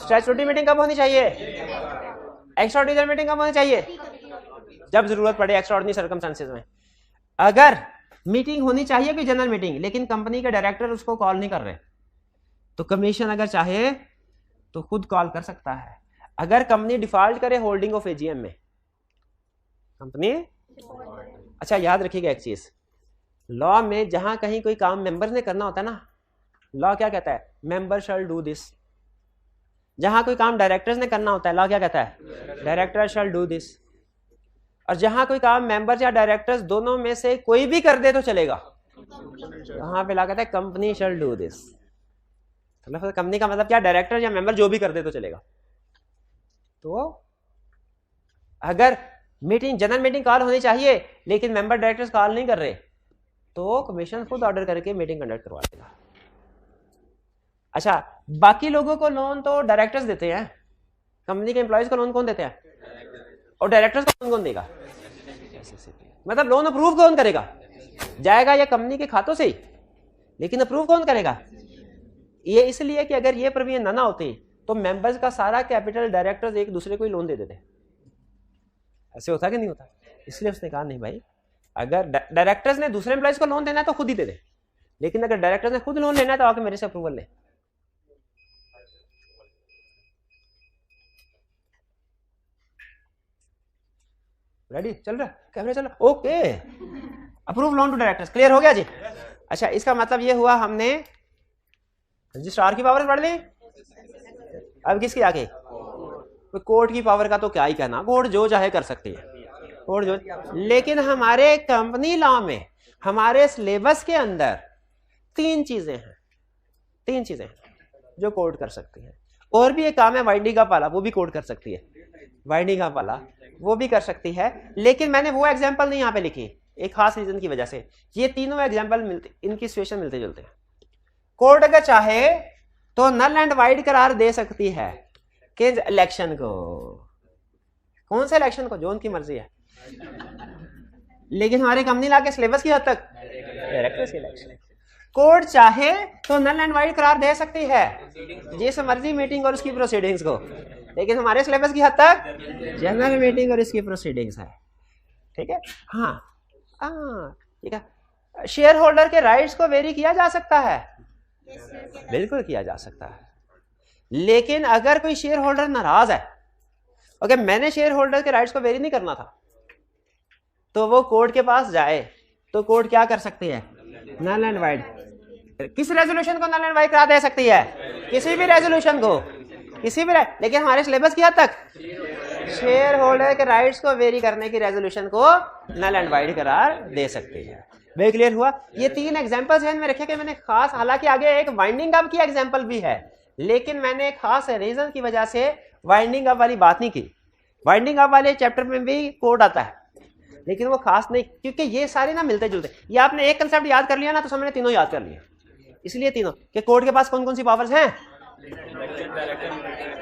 स्टैट्यूटरी मीटिंग कब होनी चाहिए? एक्स्ट्राऑर्डिनरी मीटिंग कब होनी चाहिए? जब जरूरत पड़े, एक्स्ट्राऑर्डिनरी सर्कमस्टेंसेस में। अगर मीटिंग होनी चाहिए कोई जनरल मीटिंग, लेकिन कंपनी के डायरेक्टर उसको कॉल नहीं कर रहे, तो कमीशन अगर चाहे तो खुद कॉल कर सकता है। अगर कंपनी डिफॉल्ट करे होल्डिंग ऑफ एजीएम में, कंपनी, अच्छा याद रखिएगा एक चीज, लॉ में जहां कहीं कोई काम मेंबर ने करना होता है ना, लॉ क्या कहता है? Member shall do this. जहां कोई काम डायरेक्टर्स ने करना होता है, लॉ क्या कहता है? Director shall do this. और जहां कोई काम मेंबर्स या डायरेक्टर्स दोनों में से कोई भी कर दे तो चलेगा, वहां पे लॉ कहता है कंपनी शैल डू दिस। मतलब कंपनी का मतलब क्या? डायरेक्टर या मेंबर जो भी कर दे तो चलेगा। तो अगर मीटिंग, जनरल मीटिंग कॉल होनी चाहिए लेकिन मेंबर डायरेक्टर्स कॉल नहीं कर रहे, तो कमीशन खुद ऑर्डर करके मीटिंग कंडक्ट करवा देगा। अच्छा, बाकी लोगों को लोन तो डायरेक्टर्स देते हैं, कंपनी के एम्प्लॉयज को लोन कौन देते हैं? और डायरेक्टर्स को लोन कौन देगा? मतलब लोन अप्रूव कौन करेगा? जाएगा या कंपनी के खातों से ही, लेकिन अप्रूव कौन करेगा? ये इसलिए कि अगर ये प्रोविजन ना होती तो मेंबर्स का सारा कैपिटल डायरेक्टर्स एक दूसरे को ही लोन दे देते। ऐसे होता कि नहीं होता? इसलिए उसने कहा नहीं भाई, अगर डायरेक्टर्स ने दूसरे एम्प्लॉइज को लोन देना है तो खुद ही दे दे, लेकिन अगर डायरेक्टर्स ने खुद लोन लेना है तो आके मेरे से अप्रूवल ले। रेडी? चल रहा कैमरा? चल रहा? Okay, approve loan to directors. Clear हो गया जी? अच्छा, इसका मतलब ये हुआ हमने रजिस्ट्रार की पावर पढ़ ली। अब किसकी आगे? कोर्ट की पावर का तो क्या ही कहना, कोर्ट जो चाहे कर सकती है, कोर्ट जो। लेकिन हमारे कंपनी लॉ में, हमारे सिलेबस के अंदर तीन चीजें हैं जो कोर्ट कर सकती है। और भी एक काम है वाइडिंग का पाला, वो भी कोर्ट कर सकती है, वाइडिंग का पाला वो भी कर सकती है। लेकिन मैंने वो एग्जांपल नहीं यहाँ पे लिखी एक खास रीजन की वजह से। ये तीनों एग्जांपल मिलते, इनकी सिचुएशन मिलते जुलते हैं। कोर्ट अगर चाहे तो नल एंड वाइड करार दे सकती है कि इलेक्शन को, कौन से इलेक्शन को? जो उनकी मर्जी है। लेकिन हमारे कंपनी लॉ के सिलेबस की हद तक डायरेक्टर्स इलेक्शन। कोर्ट चाहे तो नल एंड वाइड करार दे सकती है जिस मर्जी मीटिंग और उसकी प्रोसीडिंग्स को, लेकिन हमारे सिलेबस की हद तक जनरल मीटिंग और इसकी प्रोसीडिंग्स है। ठीक है? हाँ ठीक है। शेयर होल्डर के राइट्स को वेरी किया जा सकता है, बिल्कुल किया जा सकता है। लेकिन अगर कोई शेयर होल्डर नाराज है, ओके, मैंने शेयर होल्डर के राइट्स को वेरी नहीं करना था, तो वो कोर्ट के पास जाए तो कोर्ट क्या कर सकती है? Null and void. किस रेजोल्यूशन को नल एंड वाइड करा दे सकती है? किसी भी रेजोल्यूशन को, किसी भी। लेकिन हमारे सिलेबस की हद तक शेयर होल्डर के राइट्स को वेरी करने की रेजोल्यूशन को नल एंड वाइड करार दे सकती है। वे क्लियर हुआ? ये तीन एग्जांपल्स हैं, रखे कि मैंने खास, हालांकि आगे एक वाइंडिंग अप की एग्जांपल भी है, लेकिन मैंने खास रीजन की वजह से वाइंडिंग अप वाली बात नहीं की। वाइंडिंग अप वाले चैप्टर में भी कोड आता है, लेकिन वो खास नहीं, क्योंकि ये सारे ना मिलते जुलते। ये आपने एक कंसेप्ट याद कर लिया ना तो समझने तीनों याद कर लिया। इसलिए तीनों कि कोर्ट के पास कौन कौन सी पावर्स हैं?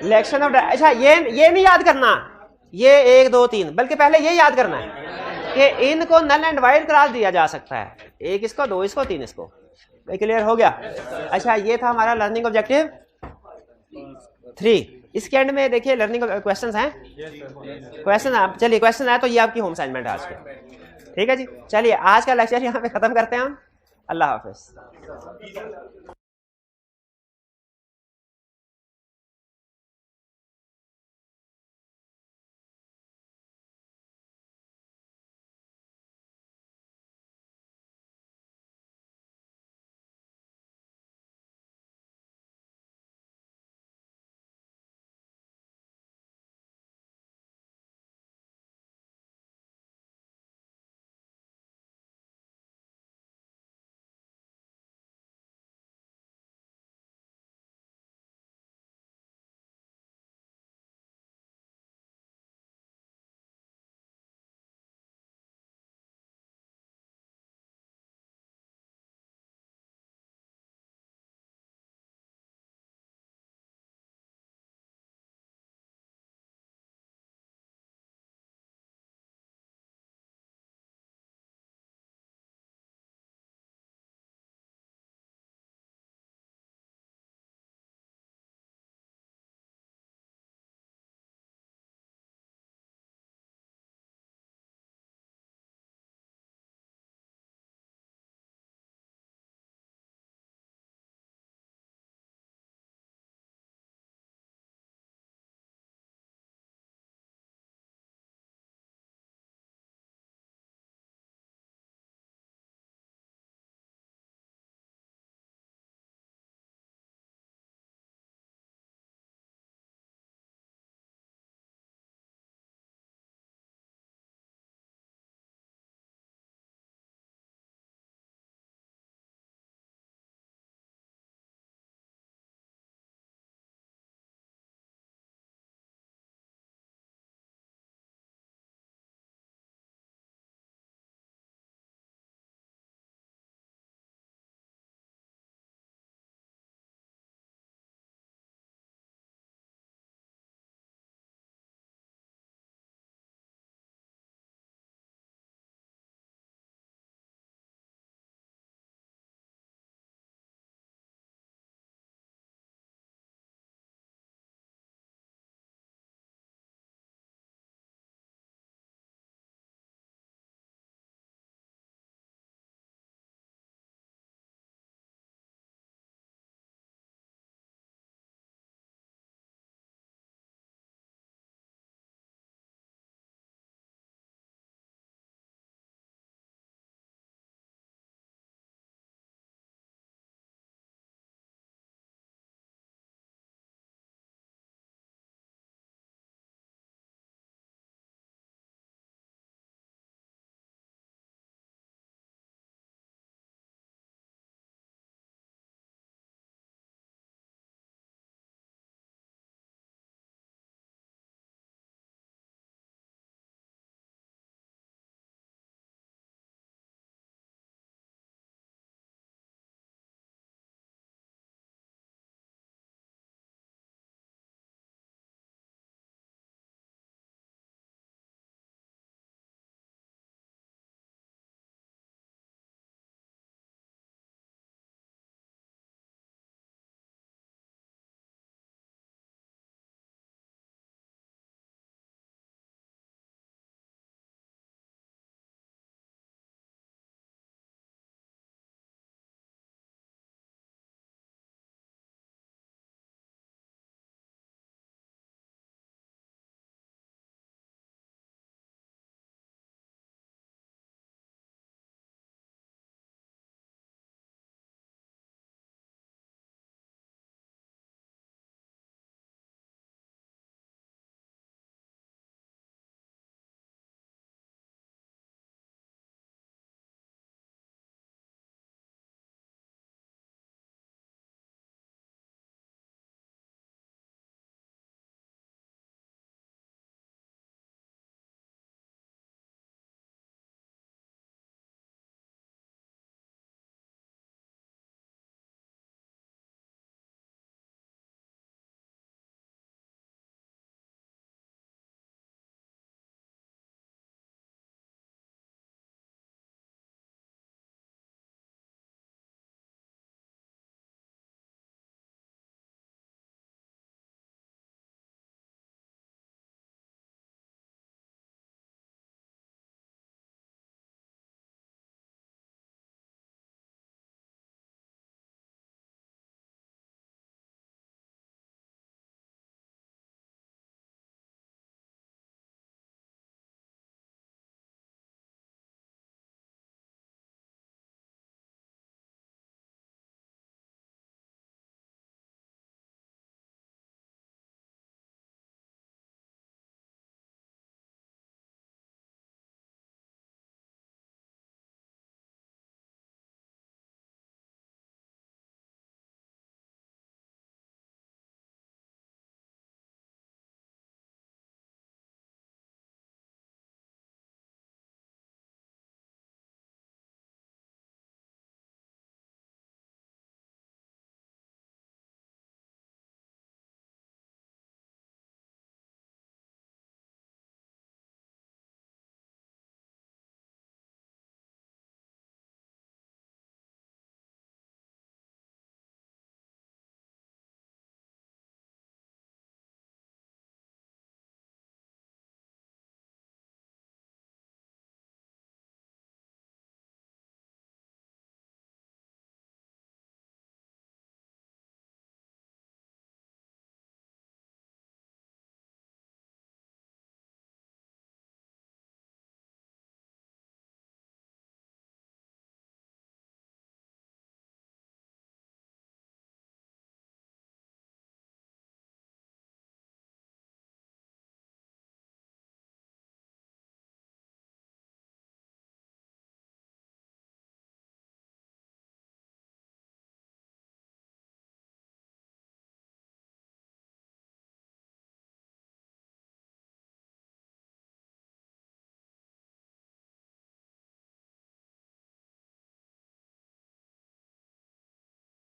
Election of. अच्छा, ये नहीं याद करना ये 1 2 3, बल्कि पहले ये याद करना है कि इनको नल एंड वाइड करार दिया जा सकता है, 1 इसको, 2 इसको, 3 इसको। क्लियर हो गया? अच्छा, ये था हमारा लर्निंग ऑब्जेक्टिव 3। इसके एंड में देखिए लर्निंग क्वेश्चंस हैं। क्वेश्चन आप, चलिए क्वेश्चन आए तो ये आपकी होम असाइनमेंट है आज के। ठीक है जी, चलिए आज का लेक्चर यहाँ पे खत्म करते हैं हम। अल्लाह हाफिज।